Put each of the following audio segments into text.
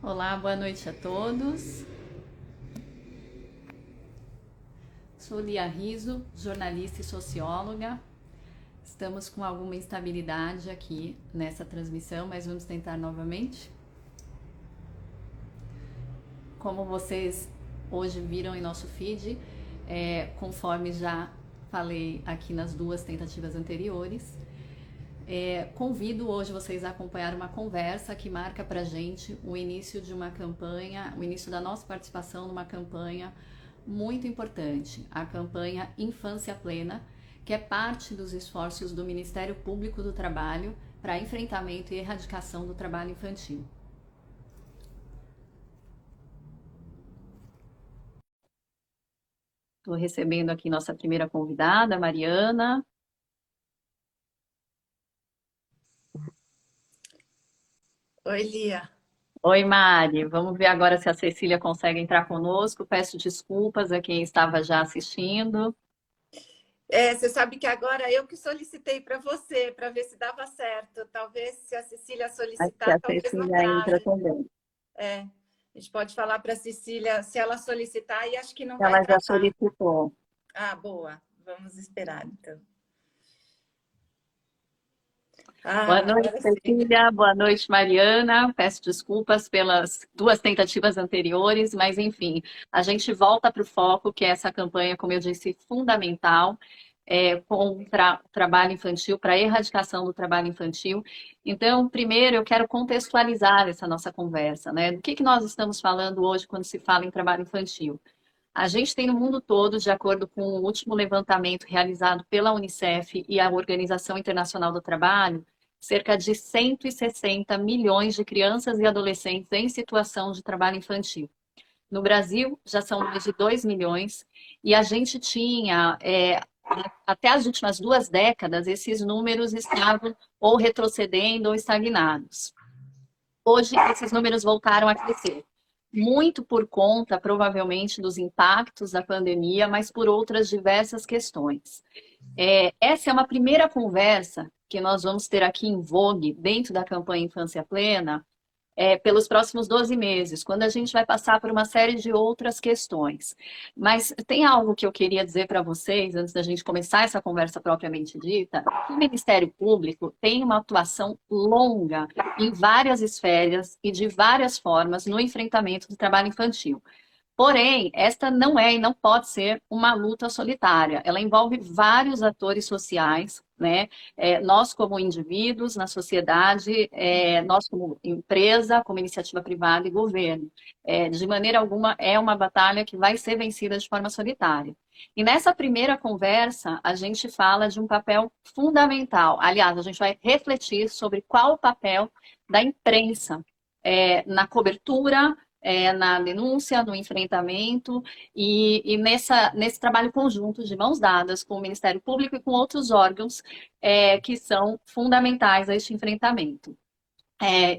Olá, boa noite a todos. Sou Lia Riso, jornalista e socióloga. Estamos com alguma instabilidade aqui nessa transmissão, mas vamos tentar novamente. Como vocês hoje viram em nosso feed, conforme já falei aqui nas duas tentativas anteriores, convido hoje vocês a acompanhar uma conversa que marca pra gente o início de uma campanha, o início da nossa participação numa campanha muito importante, a campanha Infância Plena, que é parte dos esforços do Ministério Público do Trabalho para enfrentamento e erradicação do trabalho infantil. Estou recebendo aqui nossa primeira convidada, Mariana. Oi, Lia. Oi, Mari. Vamos ver agora se a Cecília consegue entrar conosco. Peço desculpas a quem estava já assistindo. Você sabe que agora eu que solicitei para você, para ver se dava certo. Talvez se a Cecília Acho que solicitar, a talvez não Cecília entra trave. também. A gente pode falar para a Cecília se ela solicitar e acho que não vai Ela já travar. solicitou. Ah, boa. Vamos esperar, então. Boa Ah, noite, agora sim. Cecília. Boa noite, Mariana. Peço desculpas pelas duas tentativas anteriores, mas enfim, a gente volta para o foco, que é essa campanha, como eu disse, fundamental, contra o trabalho infantil, para a erradicação do trabalho infantil. Então, primeiro, eu quero contextualizar essa nossa conversa, né? Do que nós estamos falando hoje quando se fala em trabalho infantil? A gente tem no mundo todo, de acordo com o último levantamento realizado pela Unicef e a Organização Internacional do Trabalho, cerca de 160 milhões de crianças e adolescentes em situação de trabalho infantil. No Brasil, já são mais de 2 milhões, e a gente tinha, até as últimas 2 décadas, esses números estavam ou retrocedendo ou estagnados. Hoje, esses números voltaram a crescer. Muito por conta, provavelmente, dos impactos da pandemia, mas por outras diversas questões. Essa é uma primeira conversa que nós vamos ter aqui em Vogue, dentro da campanha Infância Plena, pelos próximos 12 meses, quando a gente vai passar por uma série de outras questões. Mas tem algo que eu queria dizer para vocês, antes da gente começar essa conversa propriamente dita: o Ministério Público tem uma atuação longa em várias esferas e de várias formas no enfrentamento do trabalho infantil. Porém, esta não é e não pode ser uma luta solitária. Ela envolve vários atores sociais, né? Nós como indivíduos na sociedade, nós como empresa, como iniciativa privada e governo. De maneira alguma, é uma batalha que vai ser vencida de forma solitária. E nessa primeira conversa, a gente fala de um papel fundamental. Aliás, a gente vai refletir sobre qual o papel da imprensa na cobertura, na denúncia, no enfrentamento e nesse trabalho conjunto de mãos dadas com o Ministério Público e com outros órgãos que são fundamentais a este enfrentamento.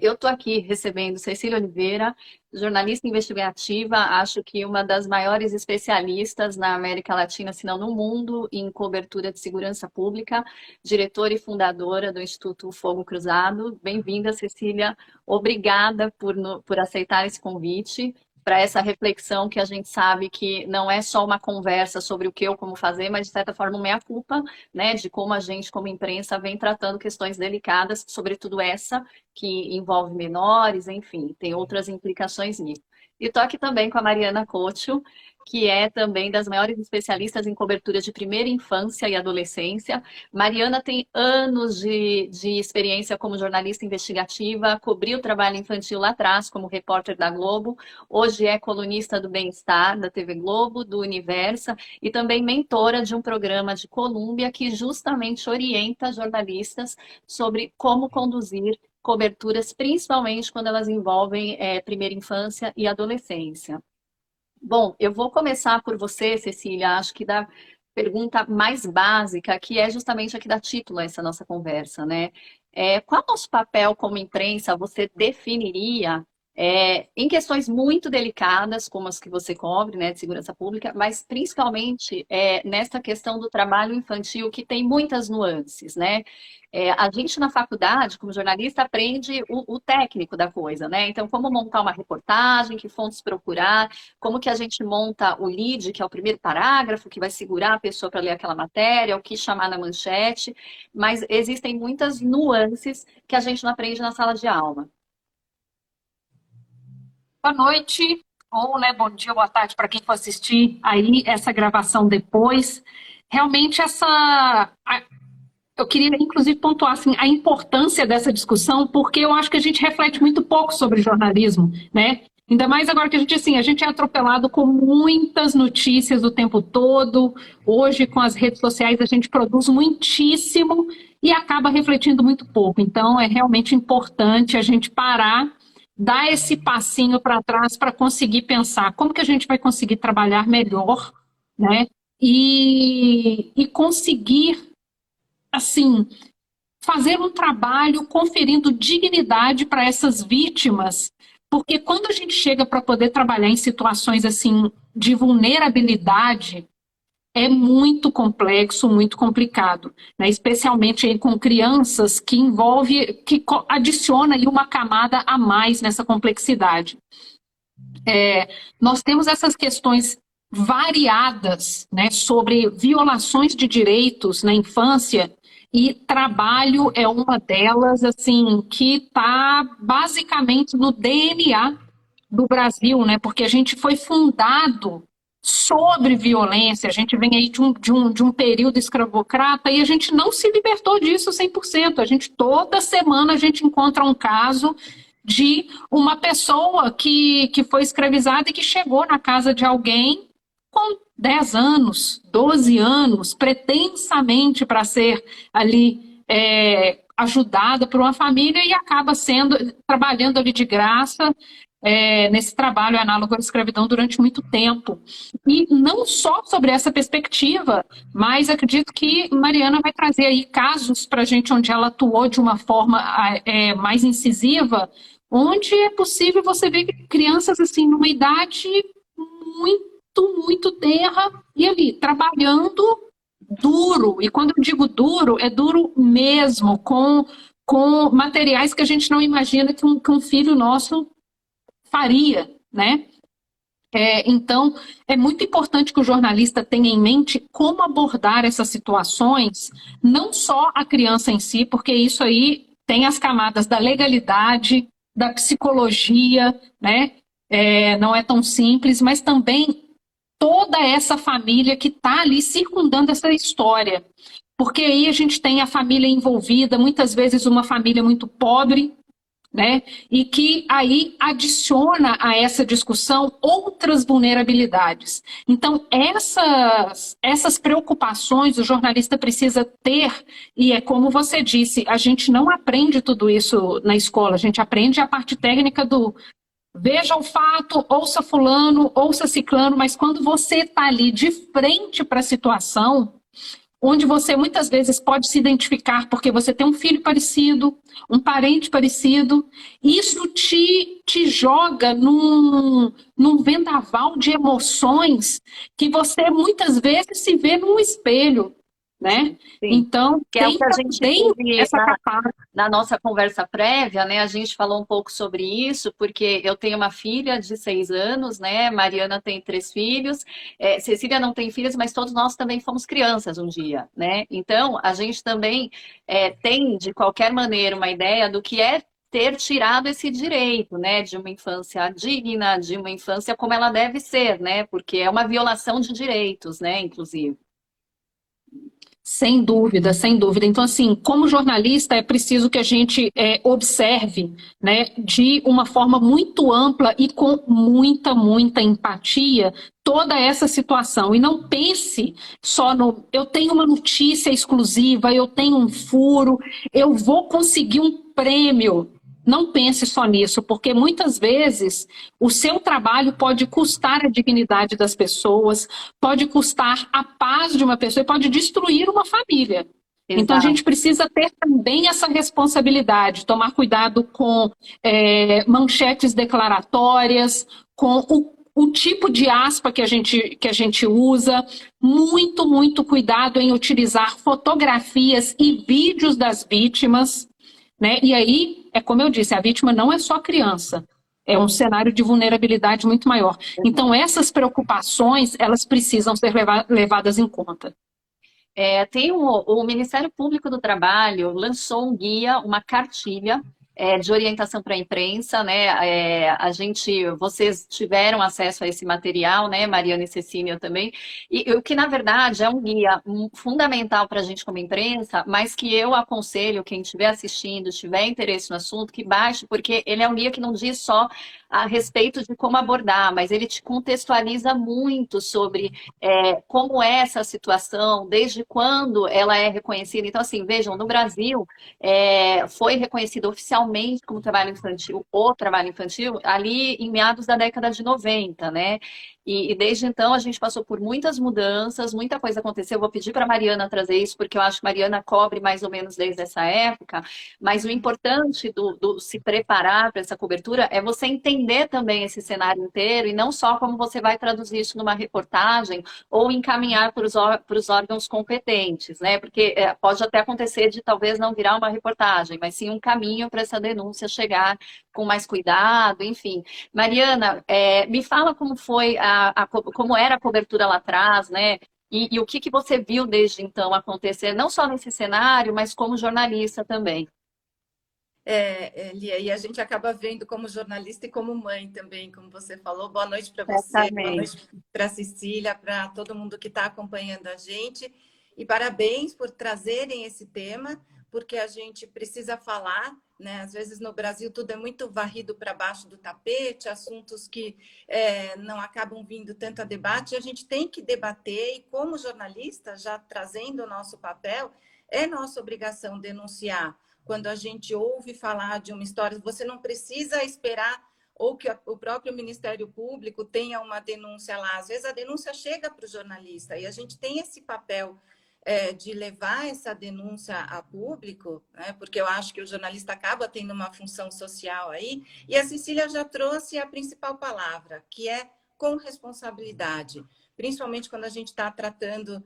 Eu estou aqui recebendo Cecília Oliveira, jornalista investigativa, acho que uma das maiores especialistas na América Latina, se não no mundo, em cobertura de segurança pública, diretora e fundadora do Instituto Fogo Cruzado. Bem-vinda, Cecília. Obrigada por aceitar esse convite para essa reflexão que a gente sabe que não é só uma conversa sobre o que ou como fazer, mas de certa forma uma meia-culpa, né, de como a gente, como imprensa, vem tratando questões delicadas, sobretudo essa, que envolve menores, enfim, tem outras implicações nisso. E estou aqui também com a Mariana Cocho, que é também das maiores especialistas em cobertura de primeira infância e adolescência. Mariana tem anos de experiência como jornalista investigativa, cobriu o trabalho infantil lá atrás como repórter da Globo, hoje é colunista do Bem-Estar, da TV Globo, do Universa, e também mentora de um programa de Colômbia que justamente orienta jornalistas sobre como conduzir coberturas, principalmente quando elas envolvem primeira infância e adolescência. Bom, eu vou começar por você, Cecília, acho que da pergunta mais básica, que é justamente a que dá título a essa nossa conversa, né? Qual é o nosso papel como imprensa você definiria em questões muito delicadas, como as que você cobre, né, de segurança pública, mas principalmente nessa questão do trabalho infantil, que tem muitas nuances, né? A gente na faculdade, como jornalista, aprende o técnico da coisa, né? Então, como montar uma reportagem, que fontes procurar, como que a gente monta o lead, que é o primeiro parágrafo, que vai segurar a pessoa para ler aquela matéria, o que chamar na manchete, mas existem muitas nuances que a gente não aprende na sala de aula. Boa noite, ou né, bom dia, boa tarde para quem for assistir aí essa gravação depois. Realmente eu queria inclusive pontuar assim, a importância dessa discussão, porque eu acho que a gente reflete muito pouco sobre jornalismo, né? Ainda mais agora que a gente é atropelado com muitas notícias o tempo todo. Hoje, com as redes sociais, a gente produz muitíssimo e acaba refletindo muito pouco. Então, é realmente importante a gente parar, dar esse passinho para trás para conseguir pensar como que a gente vai conseguir trabalhar melhor, né? E conseguir, assim, fazer um trabalho conferindo dignidade para essas vítimas, porque quando a gente chega para poder trabalhar em situações assim de vulnerabilidade, é muito complexo, muito complicado, né? Especialmente aí com crianças que adiciona aí uma camada a mais nessa complexidade. Nós temos essas questões variadas, né, sobre violações de direitos na infância, e trabalho é uma delas, assim, que está basicamente no DNA do Brasil, né, porque a gente foi fundado sobre violência, a gente vem aí de um período escravocrata e a gente não se libertou disso 100%. Toda semana a gente encontra um caso de uma pessoa que foi escravizada e que chegou na casa de alguém com 10 anos, 12 anos, pretensamente para ser ali ajudada por uma família e acaba trabalhando ali de graça, nesse trabalho análogo à escravidão durante muito tempo. E não só sobre essa perspectiva, mas acredito que Mariana vai trazer aí casos para a gente onde ela atuou de uma forma mais incisiva, onde é possível você ver crianças assim numa idade muito tenra e ali trabalhando duro. E quando eu digo duro, é duro mesmo, com materiais que a gente não imagina que um filho nosso faria, né? Então, é muito importante que o jornalista tenha em mente como abordar essas situações, não só a criança em si, porque isso aí tem as camadas da legalidade, da psicologia, né? Não é tão simples, mas também toda essa família que está ali circundando essa história. Porque aí a gente tem a família envolvida, muitas vezes uma família muito pobre, né? E que aí adiciona a essa discussão outras vulnerabilidades. Então, essas preocupações o jornalista precisa ter, e é como você disse, a gente não aprende tudo isso na escola, a gente aprende a parte técnica do veja o fato, ouça fulano, ouça ciclano, mas quando você está ali de frente para a situação, onde você muitas vezes pode se identificar porque você tem um filho parecido, um parente parecido, isso te joga num vendaval de emoções que você muitas vezes se vê num espelho, né? Sim. Então, que é o que a gente teve essa capacidade. Na nossa conversa prévia, né? A gente falou um pouco sobre isso, porque eu tenho uma filha de 6 anos, né? Mariana tem 3 filhos, Cecília não tem filhos, mas todos nós também fomos crianças um dia, né? Então, a gente também tem, de qualquer maneira, uma ideia do que é ter tirado esse direito, né, de uma infância digna, de uma infância como ela deve ser, né? Porque é uma violação de direitos, né, inclusive. Sem dúvida, sem dúvida. Então, assim, como jornalista, é preciso que a gente observe, né, de uma forma muito ampla e com muita empatia toda essa situação. E não pense só no eu tenho uma notícia exclusiva, eu tenho um furo, eu vou conseguir um prêmio. Não pense só nisso, porque muitas vezes o seu trabalho pode custar a dignidade das pessoas, pode custar a paz de uma pessoa e pode destruir uma família. Então, a Exato. gente precisa ter também essa responsabilidade, tomar cuidado com manchetes declaratórias, com o tipo de aspa que a gente usa, muito, muito cuidado em utilizar fotografias e vídeos das vítimas, né? E aí, é como eu disse, a vítima não é só criança, é um cenário de vulnerabilidade muito maior. Então, essas preocupações, elas precisam ser levadas em conta. O Ministério Público do Trabalho lançou um guia, uma cartilha de orientação para a imprensa, né? Vocês tiveram acesso a esse material, né, Mariana e Cecília também, e o que na verdade é um guia fundamental para a gente como imprensa, mas que eu aconselho quem estiver assistindo, tiver interesse no assunto, que baixe, porque ele é um guia que não diz só a respeito de como abordar, mas ele te contextualiza muito sobre como é essa situação, desde quando ela é reconhecida. Então, assim, vejam, no Brasil, foi reconhecido oficialmente como trabalho infantil, o trabalho infantil, ali em meados da década de 90, né? E desde então a gente passou por muitas mudanças, muita coisa aconteceu. Eu vou pedir para a Mariana trazer isso, porque eu acho que a Mariana cobre mais ou menos desde essa época. Mas o importante do se preparar para essa cobertura é você entender também esse cenário inteiro e não só como você vai traduzir isso numa reportagem ou encaminhar para os órgãos competentes, né? Porque pode até acontecer de talvez não virar uma reportagem, mas sim um caminho para essa denúncia chegar com mais cuidado, enfim. Mariana, me fala como foi como era a cobertura lá atrás, né? E o que você viu desde então acontecer, não só nesse cenário, mas como jornalista também. Lia, e a gente acaba vendo como jornalista e como mãe também, como você falou. Boa noite para você, boa Certamente. noite para a Cecília, para todo mundo que está acompanhando a gente. E parabéns por trazerem esse tema, porque a gente precisa falar, né? Às vezes no Brasil tudo é muito varrido para baixo do tapete, assuntos que não acabam vindo tanto a debate, e a gente tem que debater, e como jornalista, já trazendo o nosso papel, é nossa obrigação denunciar. Quando a gente ouve falar de uma história, você não precisa esperar ou que o próprio Ministério Público tenha uma denúncia lá. Às vezes a denúncia chega para o jornalista e a gente tem esse papel de levar essa denúncia a público, né? Porque eu acho que o jornalista acaba tendo uma função social aí. E a Cecília já trouxe a principal palavra, que é com responsabilidade, principalmente quando a gente está tratando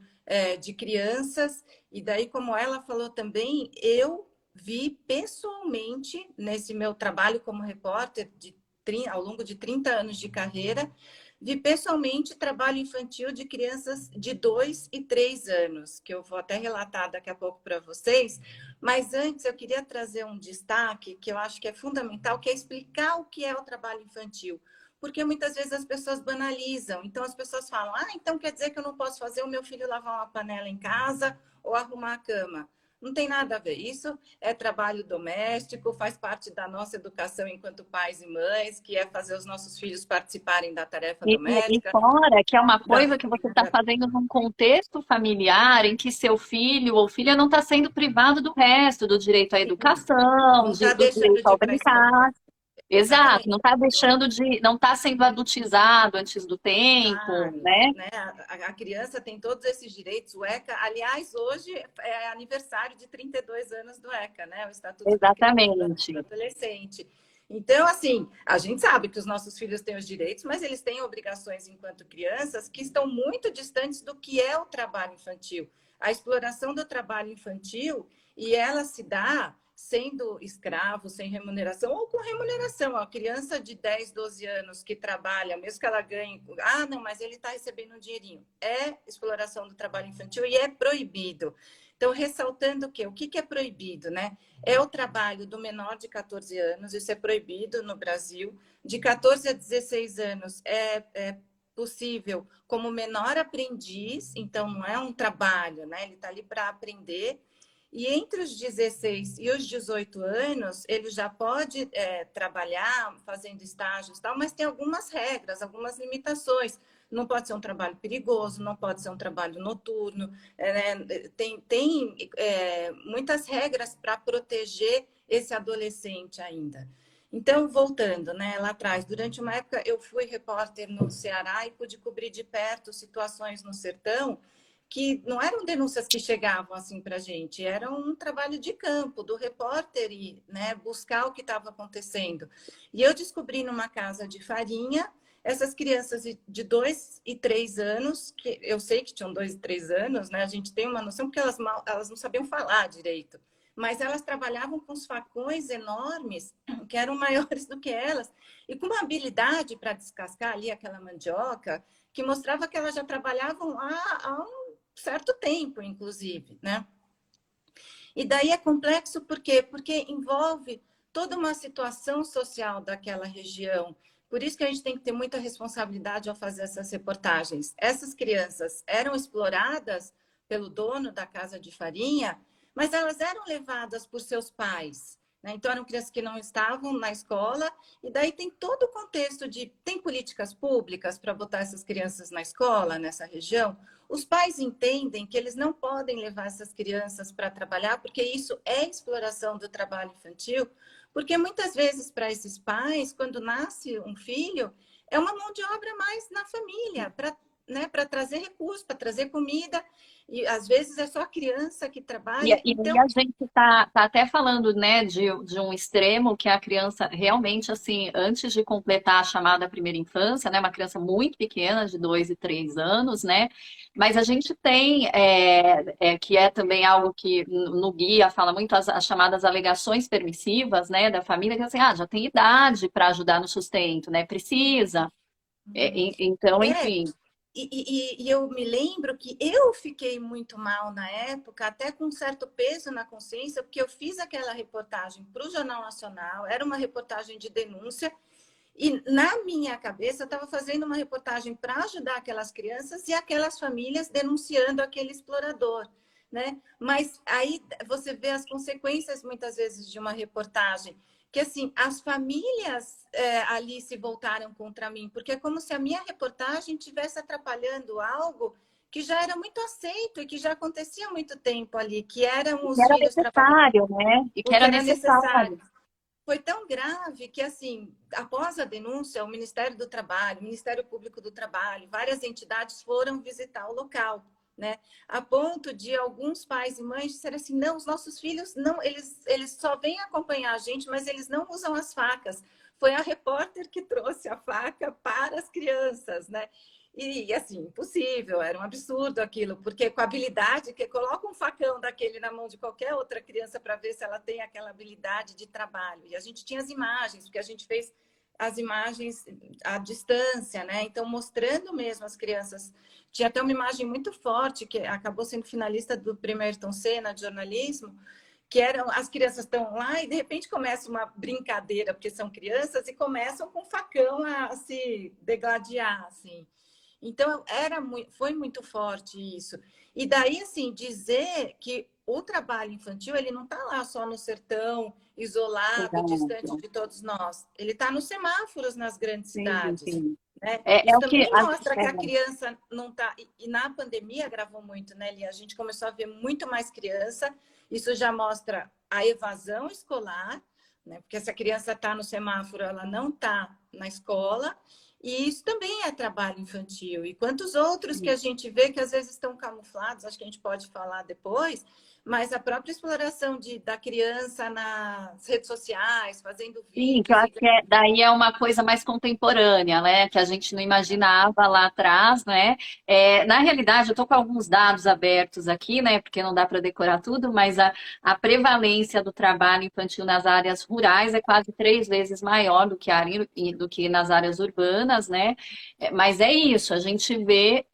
de crianças. E daí, como ela falou também, eu vi pessoalmente, nesse meu trabalho como repórter, ao longo de 30 anos de carreira, vi pessoalmente trabalho infantil de crianças de 2 e 3 anos, que eu vou até relatar daqui a pouco para vocês. Mas antes eu queria trazer um destaque que eu acho que é fundamental, que é explicar o que é o trabalho infantil. Porque muitas vezes as pessoas banalizam. Então as pessoas falam, então quer dizer que eu não posso fazer o meu filho lavar uma panela em casa ou arrumar a cama. Não tem nada a ver. Isso é trabalho doméstico, faz parte da nossa educação enquanto pais e mães, que é fazer os nossos filhos participarem da tarefa E doméstica. fora que é uma coisa que você está fazendo num contexto familiar em que seu filho ou filha não está sendo privado do resto, do direito à educação, Não está do deixando direito de ao ir para a escola. brincar. Exato, não Exatamente. está deixando não está sendo adultizado antes do tempo, Claro, né? né? A criança tem todos esses direitos. O ECA, aliás, hoje é aniversário de 32 anos do ECA, né? O Estatuto da Criança e do Exatamente. Adolescente. Então, assim, a gente sabe que os nossos filhos têm os direitos, mas eles têm obrigações enquanto crianças que estão muito distantes do que é o trabalho infantil. A exploração do trabalho infantil, e ela se dá sendo escravo, sem remuneração ou com remuneração. A criança de 10, 12 anos que trabalha, mesmo que ela ganhe... não, mas ele está recebendo um dinheirinho. É exploração do trabalho infantil e é proibido. Então, ressaltando o que é proibido, né? É o trabalho do menor de 14 anos, isso é proibido no Brasil. De 14 a 16 anos é possível como menor aprendiz, então não é um trabalho, né? Ele está ali para aprender. E entre os 16 e os 18 anos, ele já pode trabalhar fazendo estágios e tal, mas tem algumas regras, algumas limitações. Não pode ser um trabalho perigoso, não pode ser um trabalho noturno. Tem muitas regras para proteger esse adolescente ainda. Então, voltando, né, lá atrás, durante uma época eu fui repórter no Ceará e pude cobrir de perto situações no sertão. que não eram denúncias que chegavam assim para a gente, era um trabalho de campo, do repórter ir, né, buscar o que estava acontecendo. E eu descobri numa casa de Farinha, essas crianças de 2 e 3 anos, que eu sei que tinham 2 e 3 anos, né, a gente tem uma noção, porque elas não sabiam falar direito, mas elas trabalhavam com os facões enormes, que eram maiores do que elas, e com uma habilidade para descascar ali aquela mandioca, que mostrava que elas já trabalhavam há um certo tempo, inclusive, né? E daí é complexo por quê? Porque envolve toda uma situação social daquela região. Por isso que a gente tem que ter muita responsabilidade ao fazer essas reportagens. Essas crianças eram exploradas pelo dono da casa de farinha, mas elas eram levadas por seus pais, né? Então, eram crianças que não estavam na escola, e daí tem todo o contexto de... Tem políticas públicas para botar essas crianças na escola, nessa região? Os pais entendem que eles não podem levar essas crianças para trabalhar, porque isso é exploração do trabalho infantil, porque muitas vezes, para esses pais, quando nasce um filho, é uma mão de obra a mais na família, para, né, para trazer recursos, para trazer comida, e às vezes é só a criança que trabalha. E a gente tá até falando, né, de um extremo que a criança realmente, assim, antes de completar a chamada primeira infância, né, uma criança muito pequena, de 2 e 3 anos, né, mas a gente tem, que é também algo que no guia fala muito, as chamadas alegações permissivas, né, da família, que é assim, já tem idade para ajudar no sustento, né, precisa. Então, enfim... E eu me lembro que eu fiquei muito mal na época, até com um certo peso na consciência, porque eu fiz aquela reportagem para o Jornal Nacional, era uma reportagem de denúncia, e na minha cabeça eu estava fazendo uma reportagem para ajudar aquelas crianças e aquelas famílias denunciando aquele explorador, né? Mas aí você vê as consequências muitas vezes de uma reportagem, que assim, as famílias ali se voltaram contra mim, porque é como se a minha reportagem estivesse atrapalhando algo que já era muito aceito e que já acontecia há muito tempo ali, que eram os era filhos necessário, né? E o que que era era necessário. necessário. Foi tão grave que, assim, após a denúncia, o Ministério do Trabalho, o Ministério Público do Trabalho, várias entidades foram visitar o local, né? A ponto de alguns pais e mães disserem assim, não, os nossos filhos, não, eles só vêm acompanhar a gente, mas eles não usam as facas. Foi a repórter que trouxe a faca para as crianças, né? E assim, impossível, era um absurdo aquilo, porque com a habilidade, que coloca um facão daquele na mão de qualquer outra criança para ver se ela tem aquela habilidade de trabalho. E a gente tinha as imagens, porque a gente fez as imagens à distância, né? Então, mostrando mesmo as crianças. Tinha até uma imagem muito forte, que acabou sendo finalista do Prêmio Ayrton Senna de jornalismo, que eram as crianças estão lá e de repente começa uma brincadeira, porque são crianças, e começam com o facão a se degladiar, assim. Então, foi muito forte isso. E daí, assim, dizer que o trabalho infantil, ele não está lá só no sertão, isolado, distante de todos nós. Ele está nos semáforos nas grandes cidades. Sim. Né? É Isso o que... também mostra que a criança não está... E na pandemia gravou muito, né, Lia? A gente começou a ver muito mais criança. Isso já mostra a evasão escolar, né? Porque se a criança está no semáforo, ela não está na escola. E isso também é trabalho infantil. E quantos outros que a gente vê que às vezes estão camuflados, acho que a gente pode falar depois, mas a própria exploração da criança nas redes sociais, fazendo vídeos... Sim, que eu acho que daí é uma coisa mais contemporânea, né? Que a gente não imaginava lá atrás, né? Na realidade, eu estou com alguns dados abertos aqui, né? Porque não dá para decorar tudo, mas a prevalência do trabalho infantil nas áreas rurais é quase 3 vezes maior do que nas áreas urbanas, né? Mas é isso, a gente vê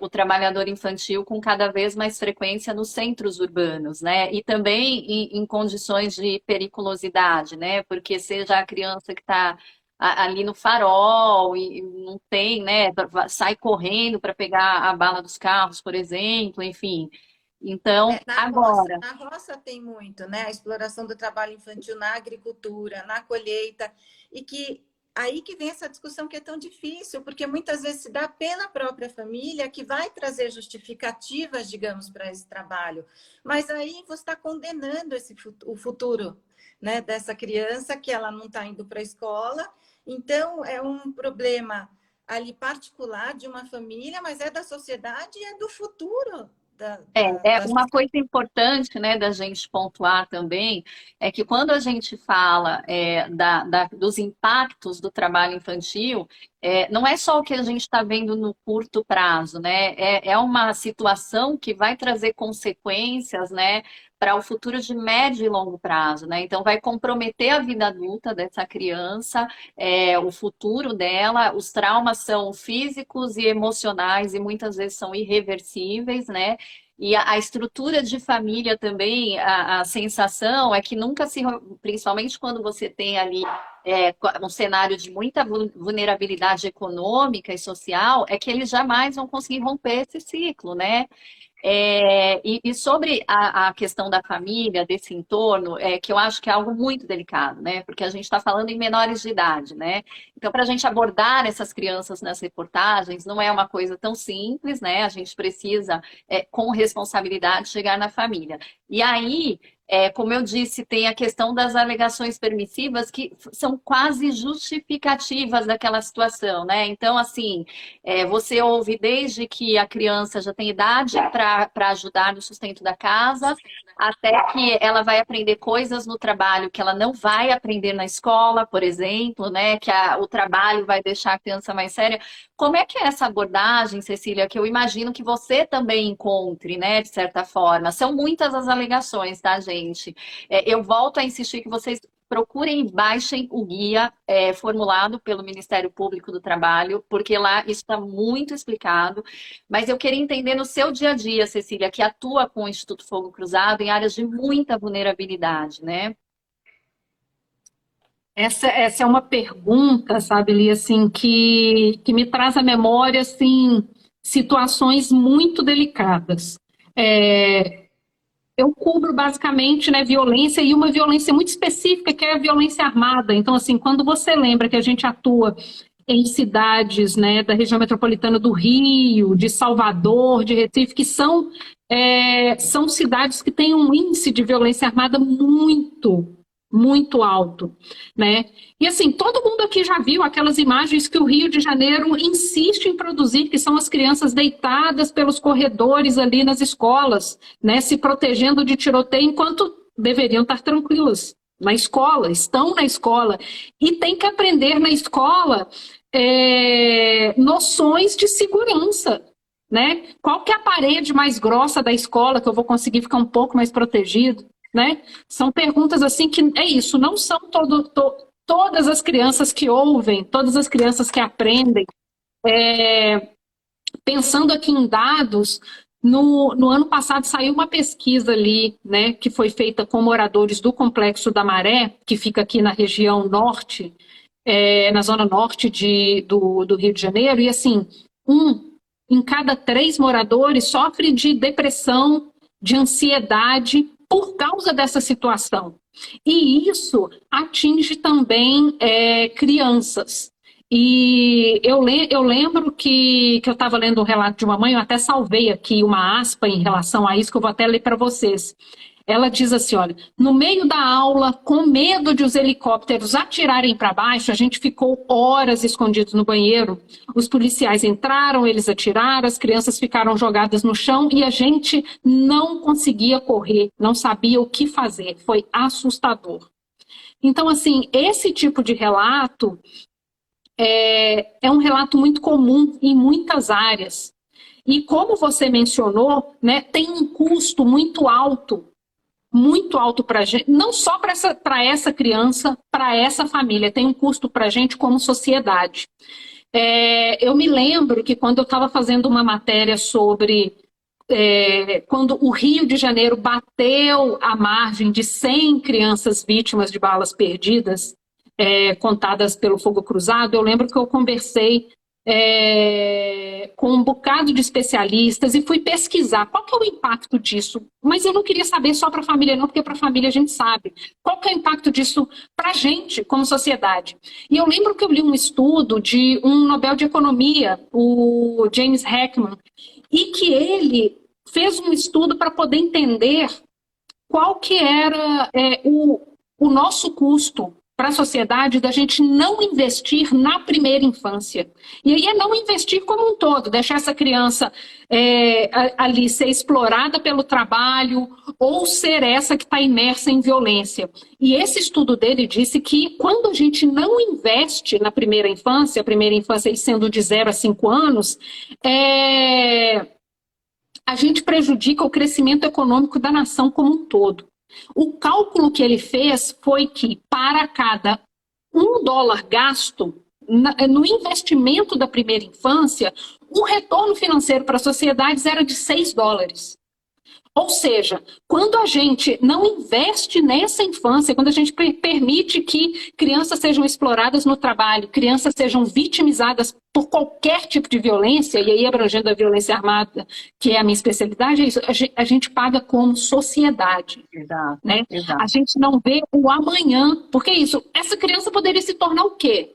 o trabalhador infantil com cada vez mais frequência nos centros urbanos, né? E também em condições de periculosidade, né? Porque seja a criança que está ali no farol e não tem, né? Sai correndo para pegar a bala dos carros, por exemplo, enfim. Então, agora... Na roça tem muito, né? A exploração do trabalho infantil na agricultura, na colheita, e que aí que vem essa discussão que é tão difícil, porque muitas vezes se dá pela própria família que vai trazer justificativas, digamos, para esse trabalho. Mas aí você está condenando o futuro, né, dessa criança, que ela não está indo para a escola. Então, é um problema ali particular de uma família, mas é da sociedade e é do futuro Uma coisa importante, né, da gente pontuar também é que quando a gente fala dos impactos do trabalho infantil, não é só o que a gente está vendo no curto prazo, né? É uma situação que vai trazer consequências, né, para o futuro de médio e longo prazo, né? Então vai comprometer a vida adulta dessa criança, o futuro dela, os traumas são físicos e emocionais e muitas vezes são irreversíveis, né? E a estrutura de família também, a sensação é que nunca se, principalmente quando você tem ali um cenário de muita vulnerabilidade econômica e social, é que eles jamais vão conseguir romper esse ciclo, né? E sobre a questão da família, desse entorno, que eu acho que é algo muito delicado, né? Porque a gente está falando em menores de idade, né? Então, para a gente abordar essas crianças nas reportagens, não é uma coisa tão simples, né? A gente precisa, com responsabilidade, chegar na família. E aí, como eu disse, tem a questão das alegações permissivas que são quase justificativas daquela situação, né? Então, assim, você ouve desde que a criança já tem idade para ajudar no sustento da casa, até que ela vai aprender coisas no trabalho que ela não vai aprender na escola, por exemplo, né? Que o trabalho vai deixar a criança mais séria. Como é que é essa abordagem, Cecília, que eu imagino que você também encontre, né, de certa forma? São muitas as alegações, tá, gente? Eu volto a insistir que vocês procurem e baixem o guia formulado pelo Ministério Público do Trabalho, porque lá isso está muito explicado. Mas eu queria entender no seu dia a dia, Cecília, que atua com o Instituto Fogo Cruzado em áreas de muita vulnerabilidade, né? Essa é uma pergunta, sabe, Lia, assim, que me traz à memória, assim, situações muito delicadas. Eu cubro basicamente, né, violência e uma violência muito específica, que é a violência armada. Então, assim, quando você lembra que a gente atua em cidades, né, da região metropolitana do Rio, de Salvador, de Recife, que são cidades que têm um índice de violência armada muito alto, né? E assim, todo mundo aqui já viu aquelas imagens que o Rio de Janeiro insiste em produzir, que são as crianças deitadas pelos corredores ali nas escolas, né, se protegendo de tiroteio, enquanto deveriam estar tranquilas na escola, estão na escola, e tem que aprender na escola noções de segurança, né? Qual que é a parede mais grossa da escola que eu vou conseguir ficar um pouco mais protegido? Né? São perguntas assim que isso, não são todas as crianças que ouvem, todas as crianças que aprendem. Pensando aqui em dados, no ano passado saiu uma pesquisa ali, né, que foi feita com moradores do Complexo da Maré, que fica aqui na região norte, na zona norte do Rio de Janeiro, e assim, em cada 3 moradores sofre de depressão, de ansiedade, por causa dessa situação. E isso atinge também crianças. E eu lembro que eu estava lendo um relato de uma mãe, eu até salvei aqui uma aspa em relação a isso, que eu vou até ler para vocês. Ela diz assim, olha, no meio da aula, com medo de os helicópteros atirarem para baixo, a gente ficou horas escondidos no banheiro. Os policiais entraram, eles atiraram, as crianças ficaram jogadas no chão e a gente não conseguia correr, não sabia o que fazer. Foi assustador. Então, assim, esse tipo de relato é um relato muito comum em muitas áreas. E como você mencionou, né, tem um custo muito alto para a gente, não só para essa criança, para essa família, tem um custo para a gente como sociedade. Eu me lembro que quando eu estava fazendo uma matéria sobre quando o Rio de Janeiro bateu a margem de 100 crianças vítimas de balas perdidas, contadas pelo Fogo Cruzado, eu lembro que eu conversei com um bocado de especialistas e fui pesquisar qual que é o impacto disso. Mas eu não queria saber só para a família, não, porque para a família a gente sabe. Qual que é o impacto disso para a gente, como sociedade? E eu lembro que eu li um estudo de um Nobel de Economia, o James Heckman, e que ele fez um estudo para poder entender qual que era o nosso custo para a sociedade da gente não investir na primeira infância. E aí é não investir como um todo, deixar essa criança ali ser explorada pelo trabalho ou ser essa que está imersa em violência. E esse estudo dele disse que quando a gente não investe na primeira infância, a primeira infância sendo de 0 a 5 anos, a gente prejudica o crescimento econômico da nação como um todo. O cálculo que ele fez foi que para cada $1 gasto no investimento da primeira infância, o retorno financeiro para as sociedades era de $6. Ou seja, quando a gente não investe nessa infância, quando a gente permite que crianças sejam exploradas no trabalho, crianças sejam vitimizadas por qualquer tipo de violência, e aí abrangendo a violência armada, que é a minha especialidade, é isso, a gente paga como sociedade. Exato, né? exato. A gente não vê o amanhã, porque isso, essa criança poderia se tornar o quê?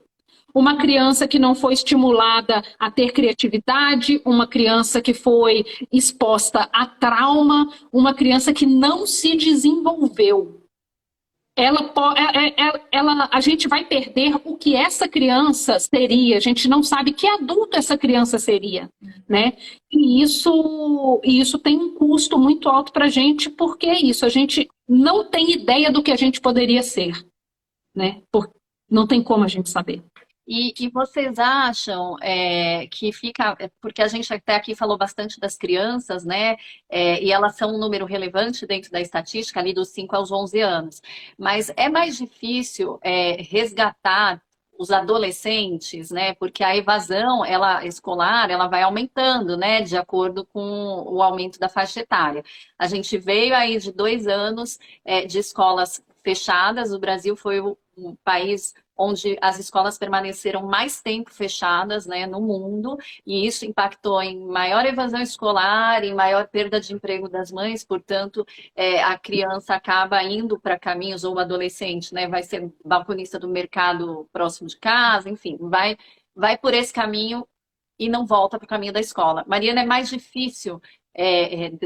Uma criança que não foi estimulada a ter criatividade, uma criança que foi exposta a trauma, uma criança que não se desenvolveu. A gente vai perder o que essa criança seria, a gente não sabe que adulto essa criança seria, né? E isso tem um custo muito alto para a gente, porque é isso, a gente não tem ideia do que a gente poderia ser, né? Não tem como a gente saber. E vocês acham que fica... Porque a gente até aqui falou bastante das crianças, né? E elas são um número relevante dentro da estatística, ali dos 5 aos 11 anos. Mas é mais difícil resgatar os adolescentes, né? Porque a evasão escolar ela vai aumentando, né? De acordo com o aumento da faixa etária. A gente veio aí de 2 anos de escolas fechadas. O Brasil foi o país onde as escolas permaneceram mais tempo fechadas, né, no mundo, e isso impactou em maior evasão escolar, em maior perda de emprego das mães, portanto, a criança acaba indo para caminhos, ou o adolescente, né, vai ser balconista do mercado próximo de casa, enfim, vai por esse caminho e não volta para o caminho da escola. Mariana, é mais difícil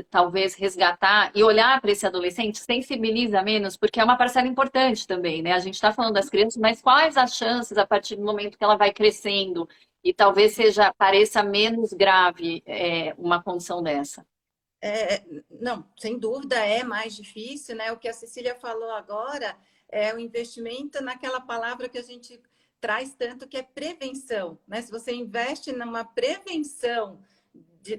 talvez resgatar e olhar para esse adolescente, sensibiliza menos, porque é uma parcela importante também, né? A gente está falando das crianças, mas quais as chances a partir do momento que ela vai crescendo e talvez pareça menos grave uma condição dessa? Não, sem dúvida é mais difícil, né? O que a Cecília falou agora é o investimento naquela palavra que a gente traz tanto, que é prevenção, né? Se você investe numa prevenção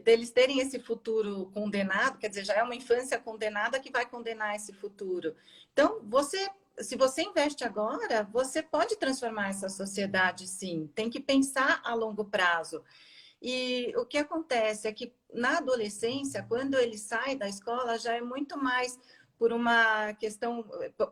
deles terem esse futuro condenado, quer dizer, já é uma infância condenada que vai condenar esse futuro. Então, se você investe agora, você pode transformar essa sociedade, sim. Tem que pensar a longo prazo. E o que acontece é que na adolescência, quando ele sai da escola, já é muito mais por uma questão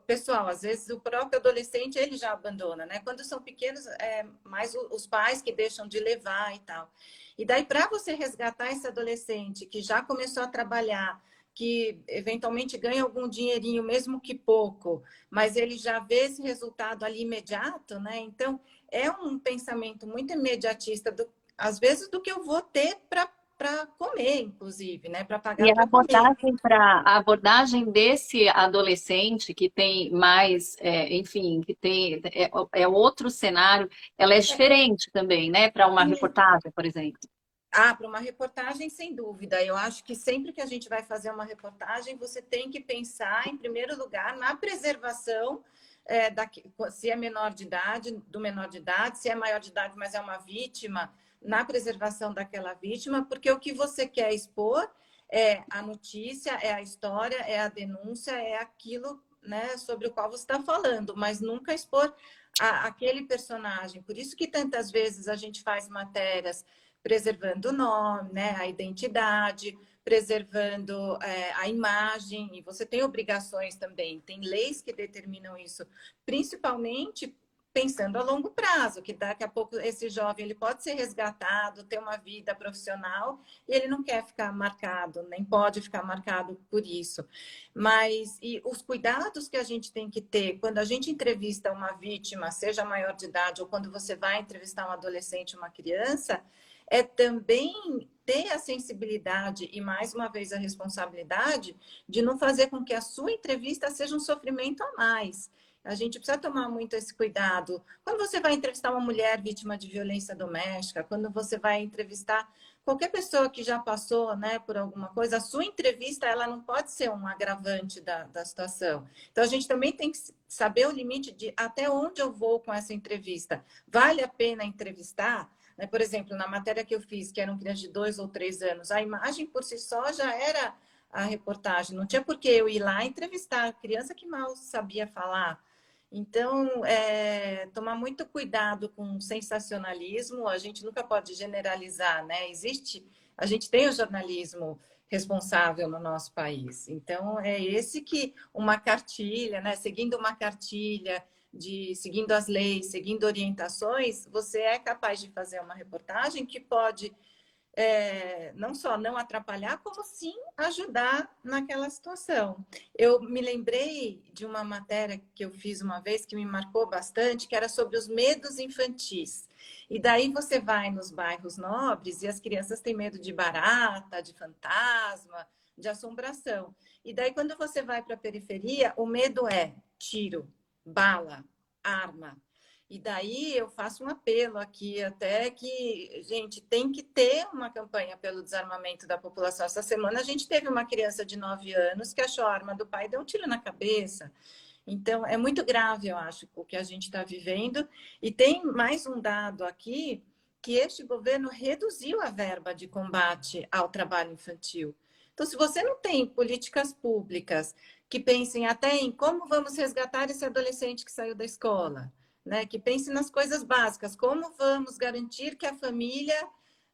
pessoal. Às vezes, o próprio adolescente, ele já abandona, né? Quando são pequenos, é mais os pais que deixam de levar e tal. E daí, para você resgatar esse adolescente que já começou a trabalhar, que eventualmente ganha algum dinheirinho, mesmo que pouco, mas ele já vê esse resultado ali imediato, né? Então, é um pensamento muito imediatista, às vezes, do que eu vou ter para comer, inclusive, né? Para pagar para comer. A abordagem desse adolescente que tem mais, enfim, que tem outro cenário, ela é diferente também, né? Para uma reportagem, por exemplo. Para uma reportagem, sem dúvida. Eu acho que sempre que a gente vai fazer uma reportagem, você tem que pensar, em primeiro lugar, na preservação, se é menor de idade, do menor de idade, se é maior de idade, mas é uma vítima, na preservação daquela vítima, porque o que você quer expor é a notícia, é a história, é a denúncia, é aquilo, né, sobre o qual você está falando, mas nunca expor aquele personagem. Por isso que tantas vezes a gente faz matérias preservando o nome, né, a identidade, preservando a imagem, e você tem obrigações também, tem leis que determinam isso, principalmente pensando a longo prazo, que daqui a pouco esse jovem ele pode ser resgatado, ter uma vida profissional, e ele não quer ficar marcado, nem pode ficar marcado por isso. Mas e os cuidados que a gente tem que ter quando a gente entrevista uma vítima, seja maior de idade, ou quando você vai entrevistar um adolescente, uma criança, é também ter a sensibilidade e, mais uma vez, a responsabilidade de não fazer com que a sua entrevista seja um sofrimento a mais. A gente precisa tomar muito esse cuidado. Quando você vai entrevistar uma mulher vítima de violência doméstica, quando você vai entrevistar qualquer pessoa que já passou, né, por alguma coisa, a sua entrevista ela não pode ser um agravante da situação. Então, a gente também tem que saber o limite de até onde eu vou com essa entrevista. Vale a pena entrevistar? Né? Por exemplo, na matéria que eu fiz, que eram crianças de 2 ou 3 anos, a imagem por si só já era a reportagem. Não tinha por que eu ir lá entrevistar a criança que mal sabia falar. Então, tomar muito cuidado com o sensacionalismo, a gente nunca pode generalizar, né? A gente tem o jornalismo responsável no nosso país. Então, é esse que uma cartilha, né? Seguindo uma cartilha, seguindo as leis, seguindo orientações, você é capaz de fazer uma reportagem que pode não só não atrapalhar, como sim ajudar naquela situação. Eu me lembrei de uma matéria que eu fiz uma vez que me marcou bastante, que era sobre os medos infantis. E daí você vai nos bairros nobres e as crianças têm medo de barata, de fantasma, de assombração. E daí quando você vai para a periferia, o medo é tiro, bala, arma. E daí eu faço um apelo aqui até que, gente, tem que ter uma campanha pelo desarmamento da população. Essa semana a gente teve uma criança de 9 anos que achou a arma do pai e deu um tiro na cabeça. Então, é muito grave, eu acho, o que a gente está vivendo. E tem mais um dado aqui, que este governo reduziu a verba de combate ao trabalho infantil. Então, se você não tem políticas públicas que pensem até em como vamos resgatar esse adolescente que saiu da escola, né? Que pense nas coisas básicas, como vamos garantir que a família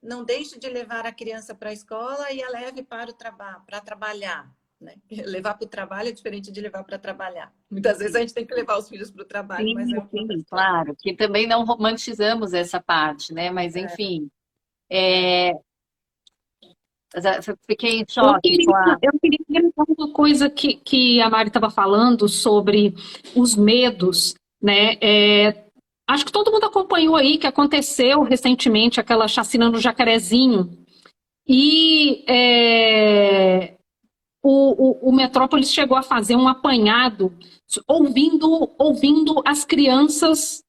não deixe de levar a criança para a escola e a leve para o trabalho, para trabalhar. Né? Levar para o trabalho é diferente de levar para trabalhar. Muitas vezes a gente tem que levar os filhos para o trabalho, Sim, mas é sim, claro, que também não romantizamos essa parte, né? Mas, enfim, fiquei em Eu choque queria, com a... eu queria lembrar uma coisa que a Mari estava falando sobre os medos, né? Acho que todo mundo acompanhou aí que aconteceu recentemente aquela chacina no Jacarezinho. E o Metrópolis chegou a fazer um apanhado ouvindo as crianças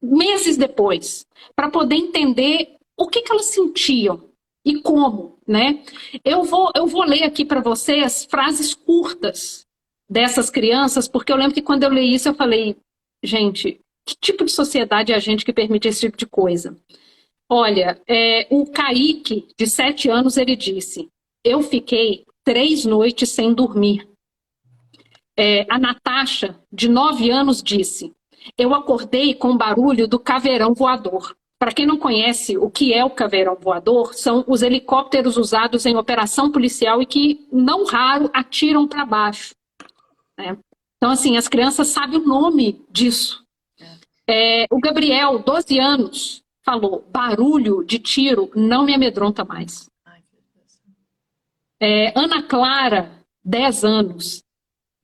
meses depois, para poder entender o que elas sentiam e como, né? Eu vou ler aqui para vocês frases curtas dessas crianças, porque eu lembro que quando eu li isso eu falei, gente, que tipo de sociedade é a gente que permite esse tipo de coisa? Olha, o Kaique, de 7 anos, ele disse, eu fiquei 3 noites sem dormir. A Natasha, de 9 anos, disse, eu acordei com o barulho do caveirão voador. Para quem não conhece o que é o caveirão voador, são os helicópteros usados em operação policial e que, não raro, atiram para baixo. Né? Então, assim, as crianças sabem o nome disso. O Gabriel, 12 anos, falou, barulho de tiro não me amedronta mais. Ana Clara, 10 anos,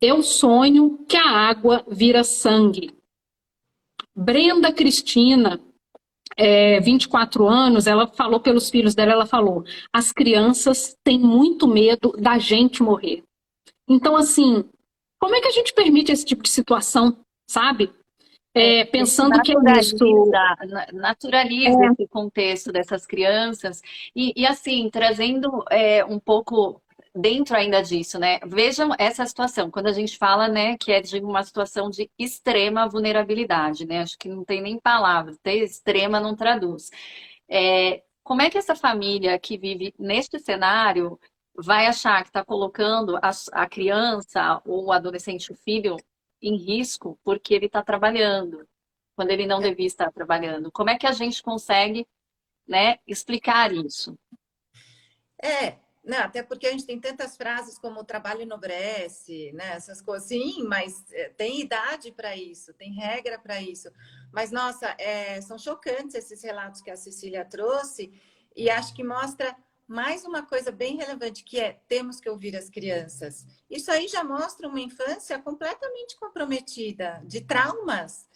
eu sonho que a água vira sangue. Brenda Cristina, 24 anos, ela falou pelos filhos dela, ela falou, as crianças têm muito medo da gente morrer. Então, assim, como é que a gente permite esse tipo de situação, sabe? Pensando que é isso. Naturaliza esse contexto dessas crianças e assim, trazendo um pouco dentro ainda disso, né? Vejam essa situação, quando a gente fala, né, que é de uma situação de extrema vulnerabilidade, né? Acho que não tem nem palavra, ter extrema não traduz. Como é que essa família que vive neste cenário vai achar que está colocando a criança ou o adolescente, o filho, em risco porque ele está trabalhando, quando ele não devia estar trabalhando? Como é que a gente consegue, né, explicar isso? Não, até porque a gente tem tantas frases como o trabalho enobrece, né? Essas coisas, sim, mas tem idade para isso, tem regra para isso. Mas, nossa, são chocantes esses relatos que a Cecília trouxe e acho que mostra mais uma coisa bem relevante, que temos que ouvir as crianças. Isso aí já mostra uma infância completamente comprometida, de traumas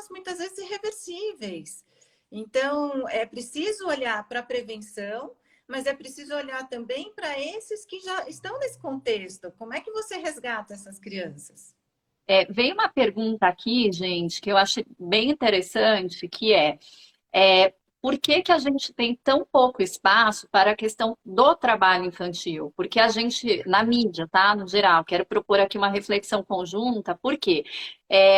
muitas vezes irreversíveis. Então, é preciso olhar para a prevenção, mas é preciso olhar também para esses que já estão nesse contexto. Como é que você resgata essas crianças? Veio uma pergunta aqui, gente, que eu achei bem interessante, que por que que a gente tem tão pouco espaço para a questão do trabalho infantil? Porque a gente, na mídia, tá? No geral, quero propor aqui uma reflexão conjunta, por quê?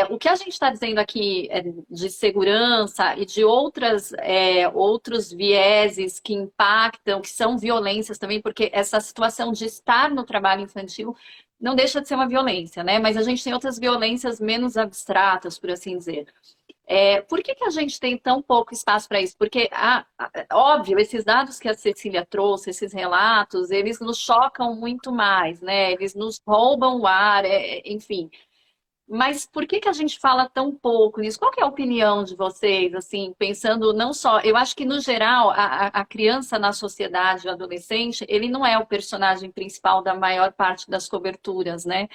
O que a gente está dizendo aqui de segurança e de outros vieses que impactam, que são violências também, porque essa situação de estar no trabalho infantil não deixa de ser uma violência, né? Mas a gente tem outras violências menos abstratas, por assim dizer. Por que que a gente tem tão pouco espaço para isso? Porque, óbvio, esses dados que a Cecília trouxe, esses relatos, eles nos chocam muito mais, né? Eles nos roubam o ar, enfim. Mas por que que a gente fala tão pouco nisso? Qual que é a opinião de vocês, assim, pensando não só... Eu acho que, no geral, a criança na sociedade, o adolescente, ele não é o personagem principal da maior parte das coberturas, né?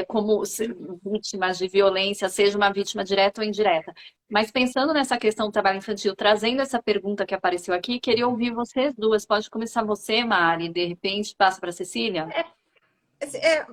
Como vítimas de violência, seja uma vítima direta ou indireta. Mas pensando nessa questão do trabalho infantil, trazendo essa pergunta que apareceu aqui, queria ouvir vocês duas. Pode começar você, Mari, de repente passa para a Cecília?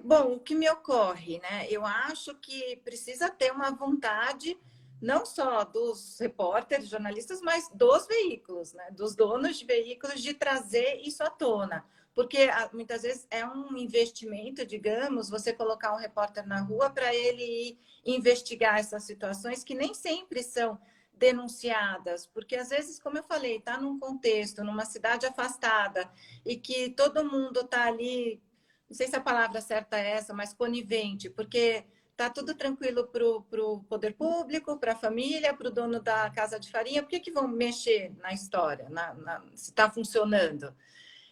Bom, o que me ocorre, né? Eu acho que precisa ter uma vontade não só dos repórteres, jornalistas, mas dos veículos, né? Dos donos de veículos, de trazer isso à tona. Porque muitas vezes é um investimento, digamos, você colocar um repórter na rua para ele ir investigar essas situações que nem sempre são denunciadas, porque às vezes, como eu falei, está num contexto, numa cidade afastada, e que todo mundo está ali, não sei se a palavra certa é essa, mas conivente, porque está tudo tranquilo para o poder público, para a família, para o dono da casa de farinha, por que vão mexer na história, se está funcionando?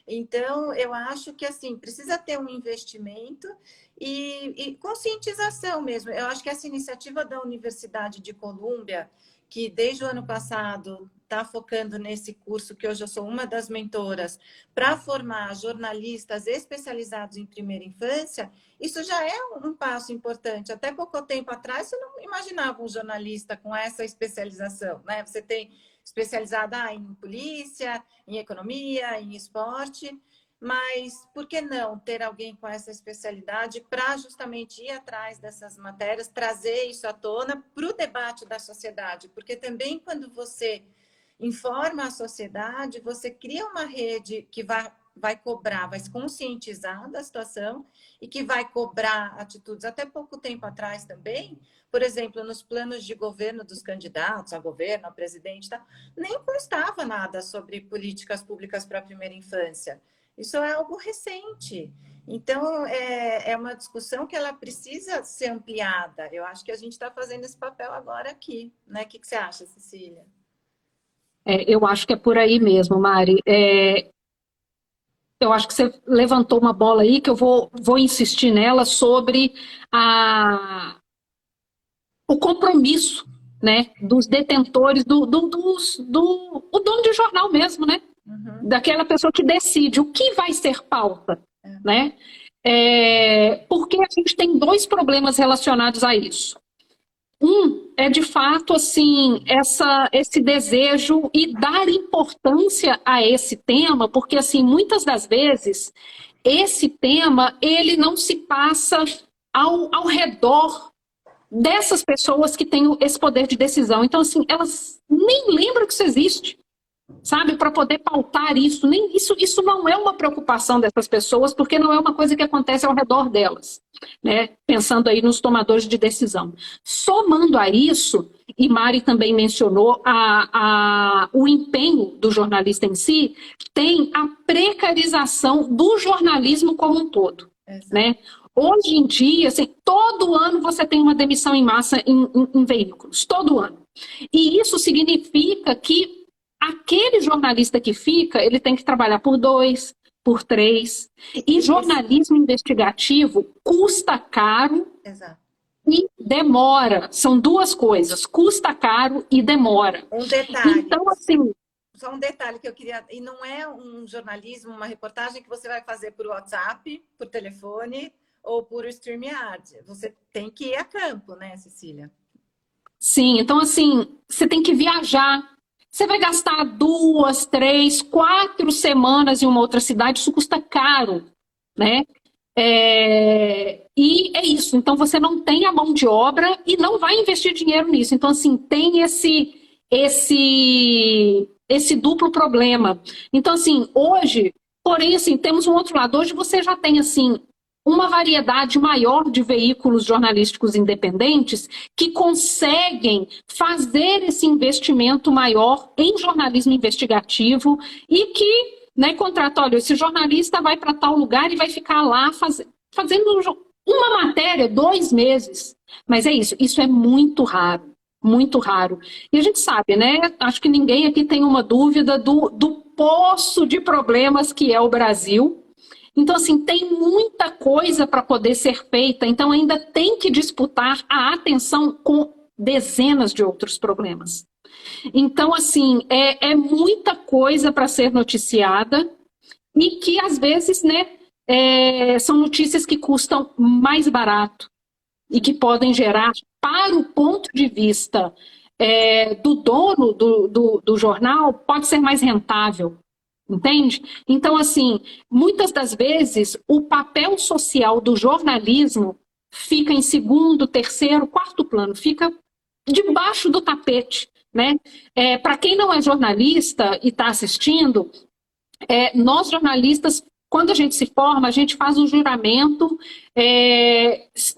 Então, eu acho que assim precisa ter um investimento e conscientização mesmo. Eu acho que essa iniciativa da Universidade de Colômbia, que desde o ano passado está focando nesse curso, que hoje eu sou uma das mentoras, para formar jornalistas especializados em primeira infância, isso já é um passo importante. Até pouco tempo atrás, você não imaginava um jornalista com essa especialização, né? Você tem especializada em polícia, em economia, em esporte, mas por que não ter alguém com essa especialidade para justamente ir atrás dessas matérias, trazer isso à tona para o debate da sociedade? Porque também quando você informa a sociedade, você cria uma rede que vai cobrar, vai se conscientizar da situação e que vai cobrar atitudes. Até pouco tempo atrás também, por exemplo, nos planos de governo dos candidatos a governo, a presidente, nem constava nada sobre políticas públicas para a primeira infância. Isso é algo recente. Então, é uma discussão que ela precisa ser ampliada. Eu acho que a gente está fazendo esse papel agora aqui, né? O que você acha, Cecília? Eu acho que é por aí mesmo, Mari. Eu acho que você levantou uma bola aí que eu vou insistir nela sobre o compromisso, né, dos detentores, o dono de jornal mesmo, né? Uhum. Daquela pessoa que decide o que vai ser pauta, né? Porque a gente tem dois problemas relacionados a isso. Um é, de fato, assim, esse desejo e dar importância a esse tema, porque, assim, muitas das vezes, esse tema, ele não se passa ao redor dessas pessoas que têm esse poder de decisão. Então, assim, elas nem lembram que isso existe, sabe? Para poder pautar isso. Isso não é uma preocupação dessas pessoas, porque não é uma coisa que acontece ao redor delas, né? Pensando aí nos tomadores de decisão. Somando a isso, e Mari também mencionou, o empenho do jornalista em si, tem a precarização do jornalismo como um todo, né? Hoje em dia, assim, todo ano você tem uma demissão em massa em veículos, todo ano. E isso significa que aquele jornalista que fica, ele tem que trabalhar por 2, por 3. E jornalismo investigativo custa caro. Exato. E demora. São duas coisas, custa caro e demora. Um detalhe. Então, assim... Só um detalhe que eu queria... E não é um jornalismo, uma reportagem que você vai fazer por WhatsApp, por telefone ou por StreamYard. Você tem que ir a campo, né, Cecília? Sim, então, assim, você tem que viajar. Você vai gastar 2, 3, 4 semanas em uma outra cidade, isso custa caro, né? E é isso. Então, você não tem a mão de obra e não vai investir dinheiro nisso. Então, assim, tem esse duplo problema. Então, assim, hoje, porém, assim, temos um outro lado. Hoje você já tem, assim, uma variedade maior de veículos jornalísticos independentes que conseguem fazer esse investimento maior em jornalismo investigativo e que, né, contrata, olha, esse jornalista vai para tal lugar e vai ficar lá fazendo uma matéria, 2 meses. Mas é isso é muito raro, muito raro. E a gente sabe, né? Acho que ninguém aqui tem uma dúvida do poço de problemas que é o Brasil. Então, assim, tem muita coisa para poder ser feita, então ainda tem que disputar a atenção com dezenas de outros problemas. Então, assim, é muita coisa para ser noticiada e que, às vezes, né, são notícias que custam mais barato e que podem gerar, para o ponto de vista do dono do jornal, pode ser mais rentável. Entende? Então, assim, muitas das vezes o papel social do jornalismo fica em segundo, terceiro, quarto plano, fica debaixo do tapete, né? Para quem não é jornalista e está assistindo, nós jornalistas, quando a gente se forma, a gente faz um juramento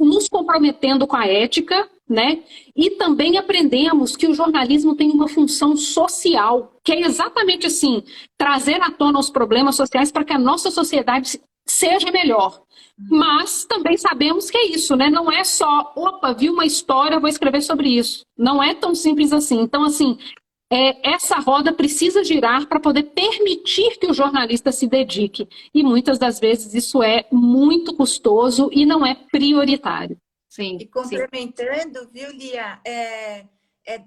nos comprometendo com a ética, né? E também aprendemos que o jornalismo tem uma função social, que é exatamente assim, trazer à tona os problemas sociais para que a nossa sociedade seja melhor. Mas também sabemos que é isso, né? Não é só, opa, vi uma história, vou escrever sobre isso. Não é tão simples assim. Então, assim, essa roda precisa girar para poder permitir que o jornalista se dedique. E muitas das vezes isso é muito custoso e não é prioritário. Sim, e complementando, viu, Lia,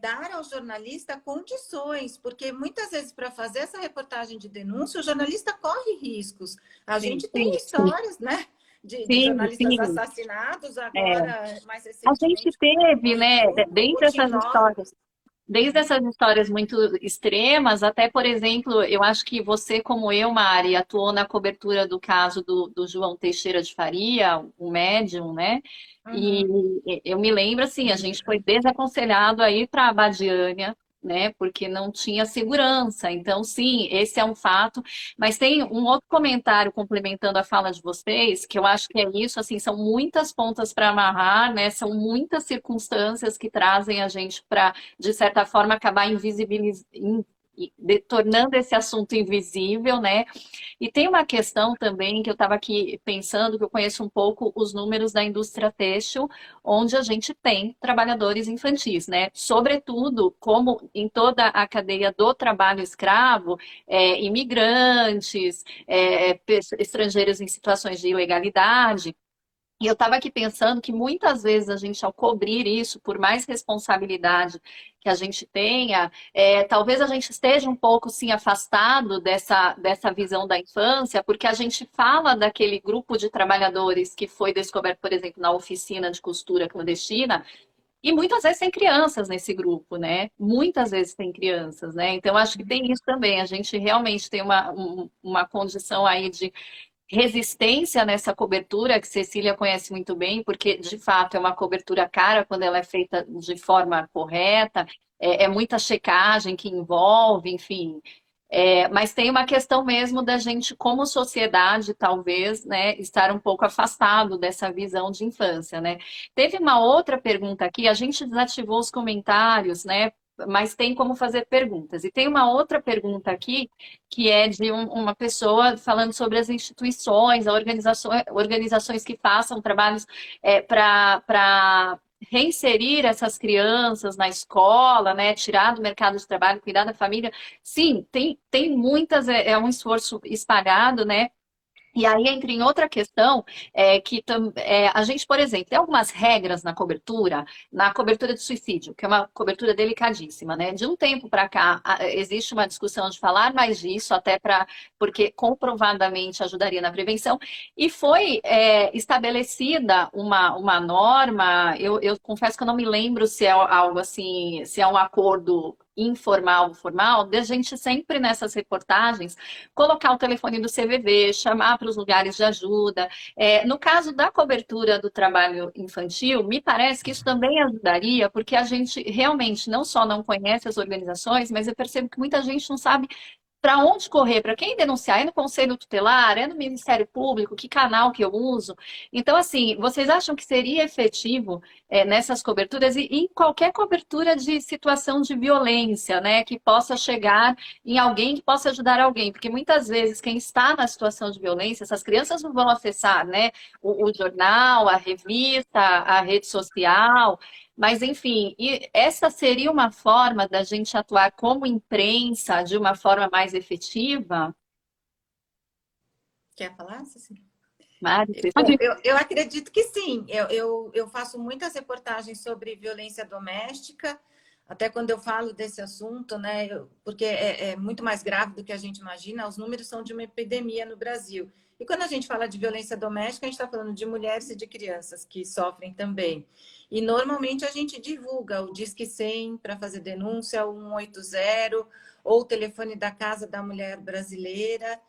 dar ao jornalista condições, porque muitas vezes para fazer essa reportagem de denúncia, o jornalista corre riscos. A gente tem histórias, né, de jornalistas assassinados agora, mais a gente recentemente. teve, né, desde essas histórias muito extremas, até, por exemplo, eu acho que você, como eu, Mari, atuou na cobertura do caso do João Teixeira de Faria, o médium, né? E eu me lembro, assim, a gente foi desaconselhado a ir para a Abadiânia, né? Porque não tinha segurança. Então, sim, esse é um fato. Mas tem um outro comentário complementando a fala de vocês, que eu acho que é isso, assim, são muitas pontas para amarrar, né? São muitas circunstâncias que trazem a gente para, de certa forma, acabar tornando esse assunto invisível, né? E tem uma questão também que eu estava aqui pensando, que eu conheço um pouco os números da indústria têxtil, onde a gente tem trabalhadores infantis, né? Sobretudo, como em toda a cadeia do trabalho escravo, imigrantes, estrangeiros em situações de ilegalidade. E eu estava aqui pensando que muitas vezes a gente, ao cobrir isso, por mais responsabilidade que a gente tenha, talvez a gente esteja um pouco sim afastado dessa visão da infância, porque a gente fala daquele grupo de trabalhadores que foi descoberto, por exemplo, na oficina de costura clandestina, e muitas vezes tem crianças nesse grupo, né? Muitas vezes tem crianças, né? Então, acho que tem isso também. A gente realmente tem uma condição aí de resistência nessa cobertura, que Cecília conhece muito bem, porque de fato é uma cobertura cara quando ela é feita de forma correta, é muita checagem que envolve, enfim. Mas tem uma questão mesmo da gente, como sociedade, talvez, né, estar um pouco afastado dessa visão de infância, né? Teve uma outra pergunta aqui, a gente desativou os comentários, né? Mas tem como fazer perguntas. E tem uma outra pergunta aqui, que é de uma pessoa falando sobre as instituições, organizações que façam trabalhos para reinserir essas crianças na escola, né? Tirar do mercado de trabalho, cuidar da família. Sim, tem muitas, é um esforço espalhado, né? E aí entra em outra questão, a gente, por exemplo, tem algumas regras na cobertura de suicídio, que é uma cobertura delicadíssima, né? De um tempo para cá, existe uma discussão de falar mais disso, porque comprovadamente ajudaria na prevenção, e foi estabelecida uma norma, eu confesso que eu não me lembro se é algo assim, se é um acordo informal ou formal, de a gente sempre nessas reportagens colocar o telefone do CVV, chamar para os lugares de ajuda. No caso da cobertura do trabalho infantil, me parece que isso também ajudaria, porque a gente realmente não só não conhece as organizações, mas eu percebo que muita gente não sabe para onde correr, para quem denunciar, é no Conselho Tutelar, é no Ministério Público, que canal que eu uso. Então, assim, vocês acham que seria efetivo nessas coberturas e em qualquer cobertura de situação de violência, né, que possa chegar em alguém que possa ajudar alguém? Porque muitas vezes quem está na situação de violência, essas crianças não vão acessar, né, o jornal, a revista, a rede social. Mas, enfim, e essa seria uma forma da gente atuar como imprensa de uma forma mais efetiva? Quer falar, Cecília? Mari, você Eu acredito que sim. Eu faço muitas reportagens sobre violência doméstica, até quando eu falo desse assunto, né? Porque é muito mais grave do que a gente imagina. Os números são de uma epidemia no Brasil. E quando a gente fala de violência doméstica, a gente está falando de mulheres e de crianças que sofrem também. E normalmente a gente divulga o Disque 100 para fazer denúncia, o 180, ou o telefone da Casa da Mulher Brasileira.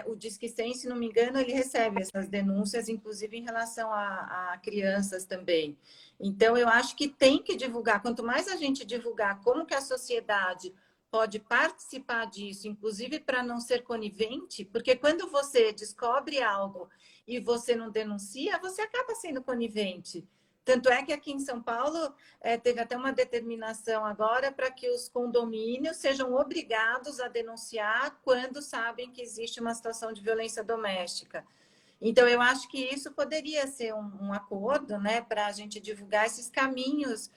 O Disque 100, se não me engano, ele recebe essas denúncias, inclusive em relação a crianças também. Então, eu acho que tem que divulgar. Quanto mais a gente divulgar como que a sociedade pode participar disso, inclusive para não ser conivente, porque quando você descobre algo e você não denuncia, você acaba sendo conivente. Tanto é que aqui em São Paulo teve até uma determinação agora para que os condomínios sejam obrigados a denunciar quando sabem que existe uma situação de violência doméstica. Então, eu acho que isso poderia ser um acordo, né, para a gente divulgar esses caminhos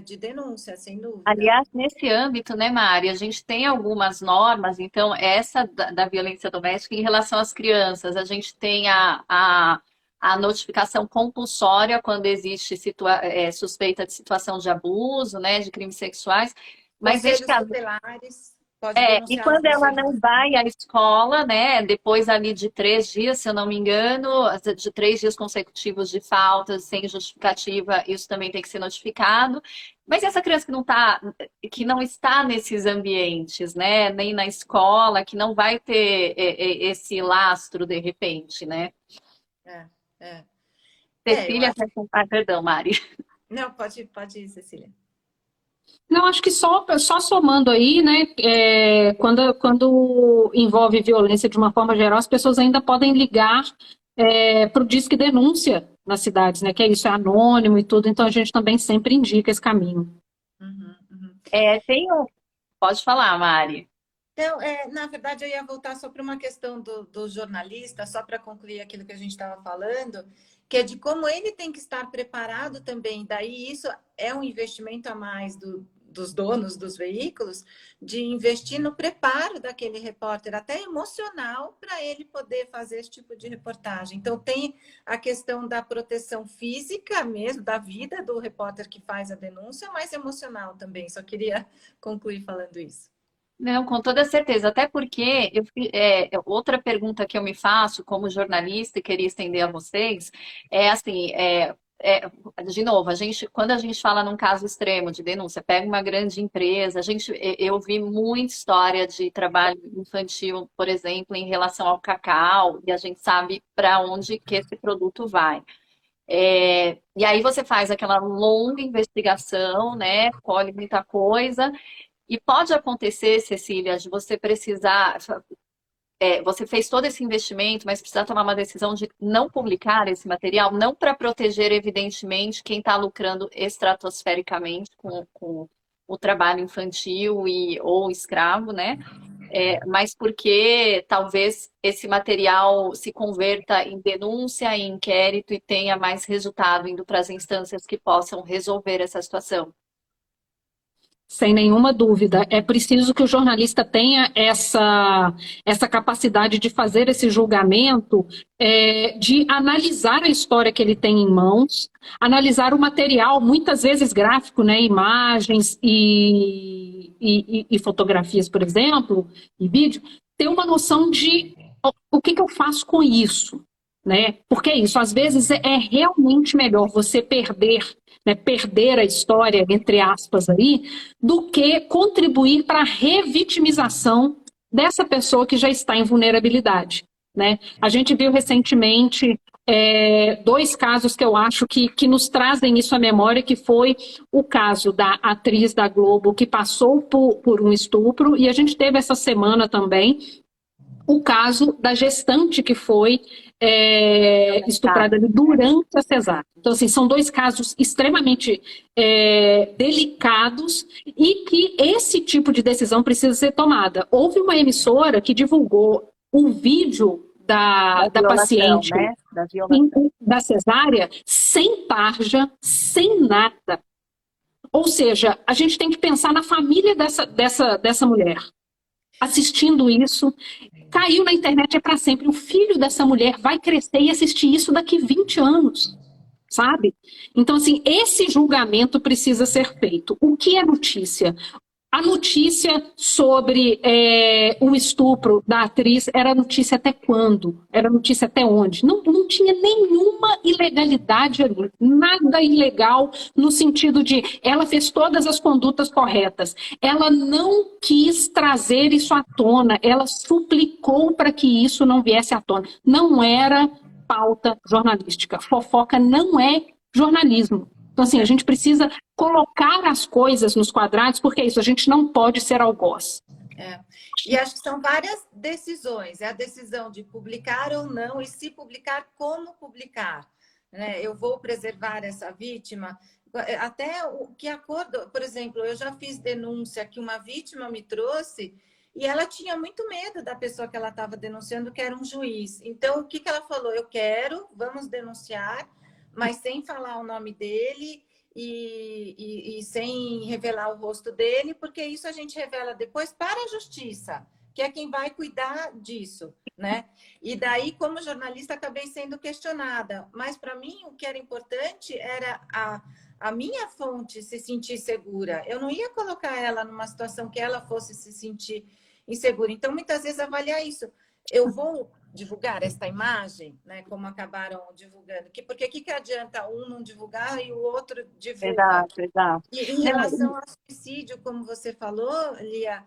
de denúncia, sem dúvida. Aliás, nesse âmbito, né, Mari, a gente tem algumas normas, então, essa da violência doméstica em relação às crianças, a gente tem a notificação compulsória quando existe suspeita de situação de abuso, né, de crimes sexuais, mas neste Conselhos caso, tutelares, pode e denunciar quando no ela conselho. não vai à escola, né? Depois ali de 3 dias, se eu não me engano, de 3 dias consecutivos de faltas sem justificativa, isso também tem que ser notificado. Mas e essa criança que não está nesses ambientes, né? Nem na escola, que não vai ter esse lastro de repente, né? É, é. Eu Cecília, acho... perdão, Mari. Não, pode ir, Cecília. Não, acho que só somando aí, né, quando envolve violência de uma forma geral, as pessoas ainda podem ligar para o Disque Denúncia nas cidades, né, que é isso, é anônimo e tudo, então a gente também sempre indica esse caminho. Uhum, uhum. Pode falar, Mari. Então, na verdade, eu ia voltar só para uma questão do jornalista, só para concluir aquilo que a gente estava falando, que é de como ele tem que estar preparado também. Daí, isso é um investimento a mais dos donos dos veículos, de investir no preparo daquele repórter, até emocional, para ele poder fazer esse tipo de reportagem. Então, tem a questão da proteção física mesmo, da vida do repórter que faz a denúncia, mas emocional também. Só queria concluir falando isso. Não, com toda certeza. Até porque outra pergunta que eu me faço como jornalista e queria estender a vocês é assim, de novo, quando a gente fala num caso extremo de denúncia, pega uma grande empresa, eu vi muita história de trabalho infantil, por exemplo, em relação ao cacau, e a gente sabe para onde que esse produto vai. E aí você faz aquela longa investigação, né? Colhe muita coisa. E pode acontecer, Cecília, de você precisar. Você fez todo esse investimento, mas precisa tomar uma decisão de não publicar esse material, não para proteger, evidentemente, quem está lucrando estratosfericamente com o trabalho infantil ou escravo, né? Mas porque talvez esse material se converta em denúncia, em inquérito e tenha mais resultado indo para as instâncias que possam resolver essa situação. Sem nenhuma dúvida. É preciso que o jornalista tenha essa capacidade de fazer esse julgamento, de analisar a história que ele tem em mãos, analisar o material, muitas vezes gráfico, né, imagens e fotografias, por exemplo, e vídeo, ter uma noção de o que eu faço com isso. né? Porque é isso, às vezes é realmente melhor você perder, né, perder a história, entre aspas, aí, do que contribuir para a revitimização dessa pessoa que já está em vulnerabilidade, né? A gente viu recentemente dois casos que eu acho que nos trazem isso à memória, que foi o caso da atriz da Globo que passou por um estupro, e a gente teve essa semana também o caso da gestante que foi estuprada durante a cesárea. Então, assim, são dois casos extremamente delicados e que esse tipo de decisão precisa ser tomada. Houve uma emissora que divulgou um vídeo da paciente, né? Da cesárea, sem tarja, sem nada. Ou seja, a gente tem que pensar na família dessa mulher. Assistindo isso, caiu na internet é para sempre. O filho dessa mulher vai crescer e assistir isso daqui 20 anos, sabe? Então, assim, esse julgamento precisa ser feito. O que é notícia? A notícia sobre o estupro da atriz era notícia até quando? Era notícia até onde? Não tinha nenhuma ilegalidade ali, nada ilegal no sentido de ela fez todas as condutas corretas. Ela não quis trazer isso à tona, ela suplicou para que isso não viesse à tona. Não era pauta jornalística. Fofoca não é jornalismo. Então, assim, a gente precisa colocar as coisas nos quadrados, porque é isso, a gente não pode ser algoz. E acho que são várias decisões. É a decisão de publicar ou não, e se publicar, como publicar. Né? Eu vou preservar essa vítima. Até o que acordo, por exemplo, eu já fiz denúncia que uma vítima me trouxe e ela tinha muito medo da pessoa que ela estava denunciando, que era um juiz. Então, o que ela falou? Eu quero, vamos denunciar, mas sem falar o nome dele e sem revelar o rosto dele, porque isso a gente revela depois para a justiça, que é quem vai cuidar disso, né? E daí, como jornalista, acabei sendo questionada. Mas, para mim, o que era importante era a minha fonte se sentir segura. Eu não ia colocar ela numa situação que ela fosse se sentir insegura. Então, muitas vezes, avaliar isso. Eu vou divulgar esta imagem, né, como acabaram divulgando, porque que adianta um não divulgar e o outro divulga? Exato. E em relação ao suicídio, como você falou, Lia,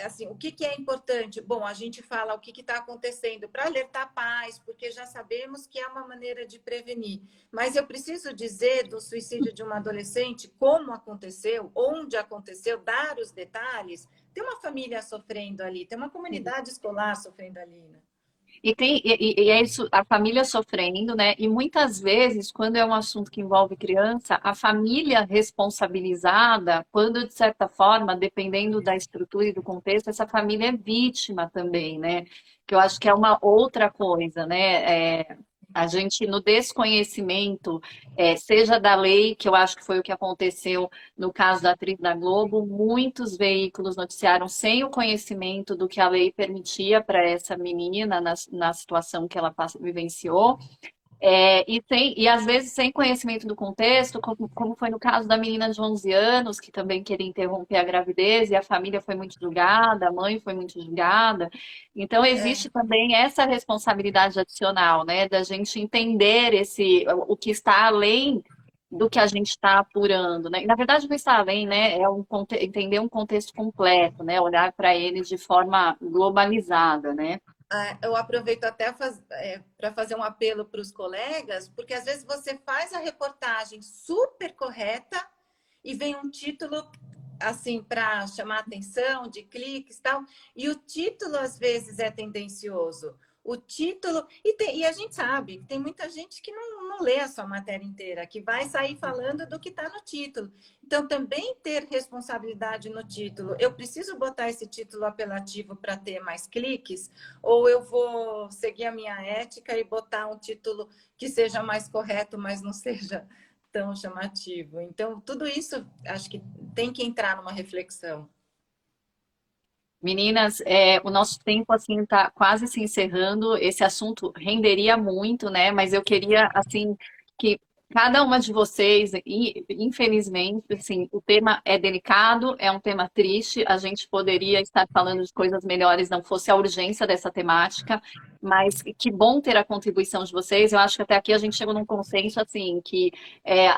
assim, o que é importante? Bom, a gente fala o que está acontecendo para alertar pais, porque já sabemos que é uma maneira de prevenir. Mas eu preciso dizer do suicídio de uma adolescente, como aconteceu, onde aconteceu, dar os detalhes. Tem uma família sofrendo ali, tem uma comunidade escolar sofrendo ali, né? E é isso, a família sofrendo, né? E muitas vezes, quando é um assunto que envolve criança, a família responsabilizada, quando de certa forma, dependendo da estrutura e do contexto, essa família é vítima também, né? Que eu acho que é uma outra coisa, né? A gente, no desconhecimento, seja da lei, que eu acho que foi o que aconteceu no caso da atriz da Globo, muitos veículos sem o conhecimento do que a lei permitia para essa menina na situação que ela vivenciou. E às vezes sem conhecimento do contexto, como foi no caso da menina de 11 anos, que também queria interromper a gravidez, e a família foi muito julgada, a mãe foi muito julgada. Então, existe também essa responsabilidade adicional, né, da gente entender o que está além do que a gente está apurando, né? E, na verdade, não está além, né? Entender um contexto completo, né? Olhar para ele de forma globalizada, né? Eu aproveito até para fazer um apelo para os colegas, porque às vezes você faz a reportagem super correta e vem um título assim para chamar atenção, de cliques e tal, e o título às vezes é tendencioso. O título, e a gente sabe que tem muita gente que não lê a sua matéria inteira, que vai sair falando do que está no título. Então, também ter responsabilidade no título. Eu preciso botar esse título apelativo para ter mais cliques? Ou eu vou seguir a minha ética e botar um título que seja mais correto, mas não seja tão chamativo? Então, tudo isso acho que tem que entrar numa reflexão. Meninas, o nosso tempo assim está quase se encerrando. Esse assunto renderia muito, né? Mas eu queria assim que cada uma de vocês, e infelizmente, assim, o tema é delicado, é um tema triste. A gente poderia estar falando de coisas melhores, não fosse a urgência dessa temática. mas que bom ter a contribuição de vocês. Eu acho que até aqui a gente chegou num consenso, assim, que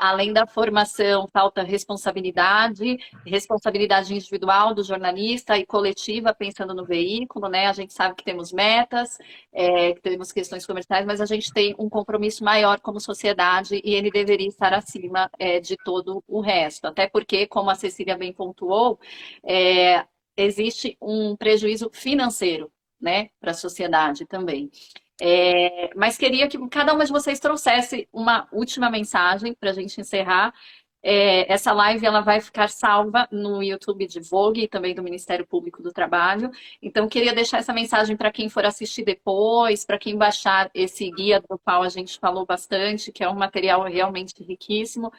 além da formação, falta responsabilidade, responsabilidade individual do jornalista e coletiva, pensando no veículo, né? A gente sabe que temos metas, que temos questões comerciais, mas a gente tem um compromisso maior como sociedade e ele deveria estar acima de todo o resto. Até porque, como a Cecília bem pontuou, existe um prejuízo financeiro, né, para a sociedade também. Mas queria que cada uma de vocês trouxesse uma última mensagem para a gente encerrar. Essa live ela vai ficar salva no YouTube de Vogue e também do Ministério Público do Trabalho. Então, queria deixar essa mensagem para quem for assistir depois, para quem baixar esse guia do qual a gente falou bastante, que é um material realmente riquíssimo.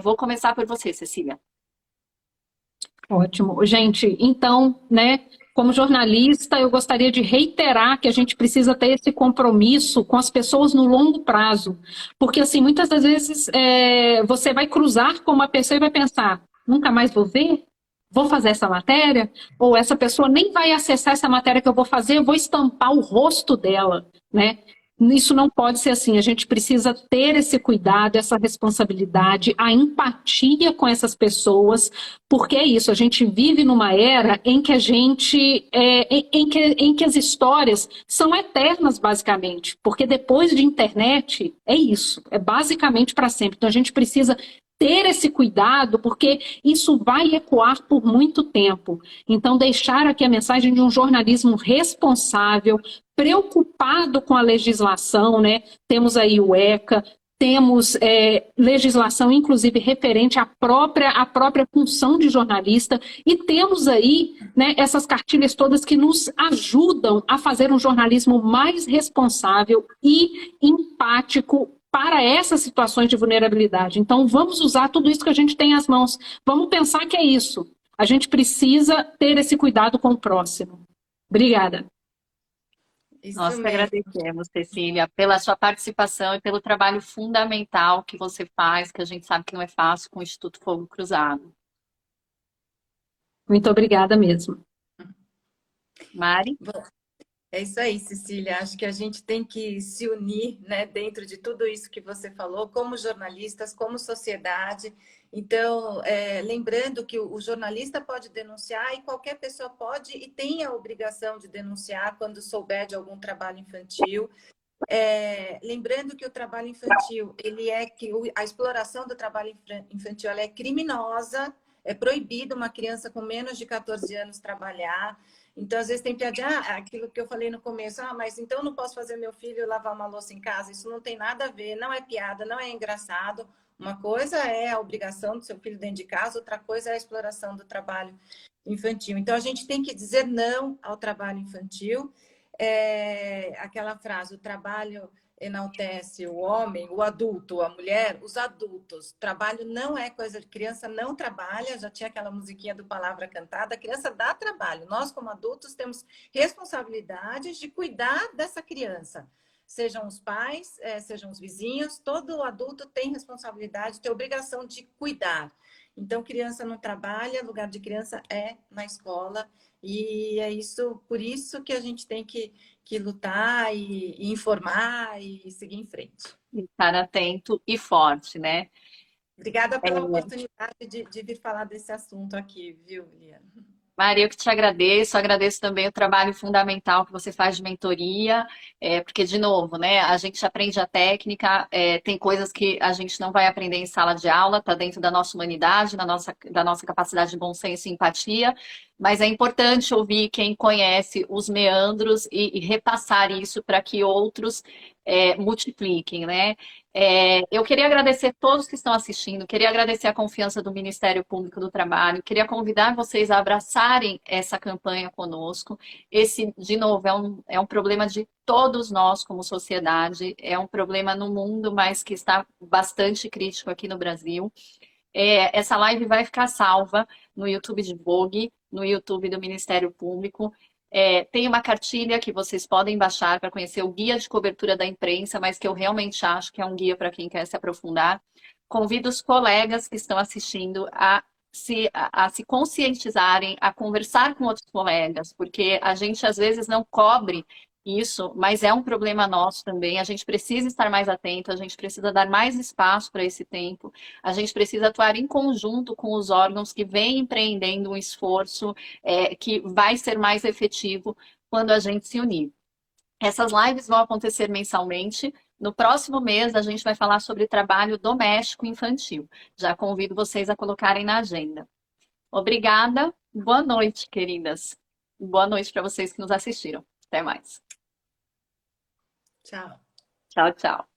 Vou começar por você, Cecília. Ótimo. Gente, então, né, como jornalista, eu gostaria de reiterar que a gente precisa ter esse compromisso com as pessoas no longo prazo. Porque, assim, muitas das vezes você vai cruzar com uma pessoa e vai pensar, nunca mais vou ver? Vou fazer essa matéria? Ou essa pessoa nem vai acessar essa matéria que eu vou fazer, eu vou estampar o rosto dela, né? Isso não pode ser assim, a gente precisa ter esse cuidado, essa responsabilidade, a empatia com essas pessoas, porque é isso, a gente vive numa era em que a gente, em que as histórias são eternas, basicamente, porque depois de internet, é isso, é basicamente para sempre, então a gente precisa ter esse cuidado, porque isso vai ecoar por muito tempo. Então, deixar aqui a mensagem de um jornalismo responsável, preocupado com a legislação, né? Temos aí o ECA, temos legislação, inclusive, referente à própria função de jornalista, e temos aí, né, essas cartilhas todas que nos ajudam a fazer um jornalismo mais responsável e empático para essas situações de vulnerabilidade. Então, vamos usar tudo isso que a gente tem às mãos. Vamos pensar que é isso. A gente precisa ter esse cuidado com o próximo. Obrigada. Nós que agradecemos, Cecília, pela sua participação e pelo trabalho fundamental que você faz, que a gente sabe que não é fácil, com o Instituto Fogo Cruzado. Muito obrigada mesmo. Mari? Bom, é isso aí, Cecília. Acho que a gente tem que se unir, né, dentro de tudo isso que você falou, como jornalistas, como sociedade. Então, lembrando que o jornalista pode denunciar e qualquer pessoa pode e tem a obrigação de denunciar quando souber de algum trabalho infantil. Lembrando que o trabalho infantil, a exploração do trabalho infantil ela é criminosa, é proibido uma criança com menos de 14 anos trabalhar. Então, às vezes tem piada, aquilo que eu falei no começo, mas então eu não posso fazer meu filho lavar uma louça em casa, isso não tem nada a ver, não é piada, não é engraçado. Uma coisa é a obrigação do seu filho dentro de casa, outra coisa é a exploração do trabalho infantil. Então, a gente tem que dizer não ao trabalho infantil. Aquela frase, o trabalho enaltece o homem, o adulto, a mulher, os adultos. Trabalho não é coisa de criança, não trabalha. Já tinha aquela musiquinha do Palavra Cantada. A criança dá trabalho. Nós, como adultos, temos responsabilidade de cuidar dessa criança. Sejam os pais, sejam os vizinhos, todo adulto tem responsabilidade, tem obrigação de cuidar. Então, criança não trabalha, lugar de criança é na escola. E é isso, por isso que a gente tem que lutar e informar e seguir em frente. Estar atento e forte, né? Obrigada pela oportunidade de vir falar desse assunto aqui, viu, Liana? Maria, eu que te agradeço também o trabalho fundamental que você faz de mentoria, porque, de novo, né, a gente aprende a técnica, tem coisas que a gente não vai aprender em sala de aula, está dentro da nossa humanidade, da nossa capacidade de bom senso e empatia, mas é importante ouvir quem conhece os meandros e repassar isso para que outros multipliquem, né? Eu queria agradecer a todos que estão assistindo, queria agradecer a confiança do Ministério Público do Trabalho, queria convidar vocês a abraçarem essa campanha conosco. Esse, de novo, é um problema de todos nós como sociedade, é um problema no mundo, mas que está bastante crítico aqui no Brasil. Essa live vai ficar salva no YouTube de Vogue, no YouTube do Ministério Público. Tem uma cartilha que vocês podem baixar para conhecer o guia de cobertura da imprensa, mas que eu realmente acho que é um guia para quem quer se aprofundar. Convido os colegas que estão assistindo a se conscientizarem, a conversar com outros colegas, porque a gente às vezes não cobre Isso, mas é um problema nosso também. A gente precisa estar mais atento, a gente precisa dar mais espaço para esse tempo, a gente precisa atuar em conjunto com os órgãos que vêm empreendendo um esforço que vai ser mais efetivo quando a gente se unir. Essas lives vão acontecer mensalmente. No próximo mês, a gente vai falar sobre trabalho doméstico infantil. Já convido vocês a colocarem na agenda. Obrigada. Boa noite, queridas. Boa noite para vocês que nos assistiram. Até mais. Tchau. Tchau, tchau.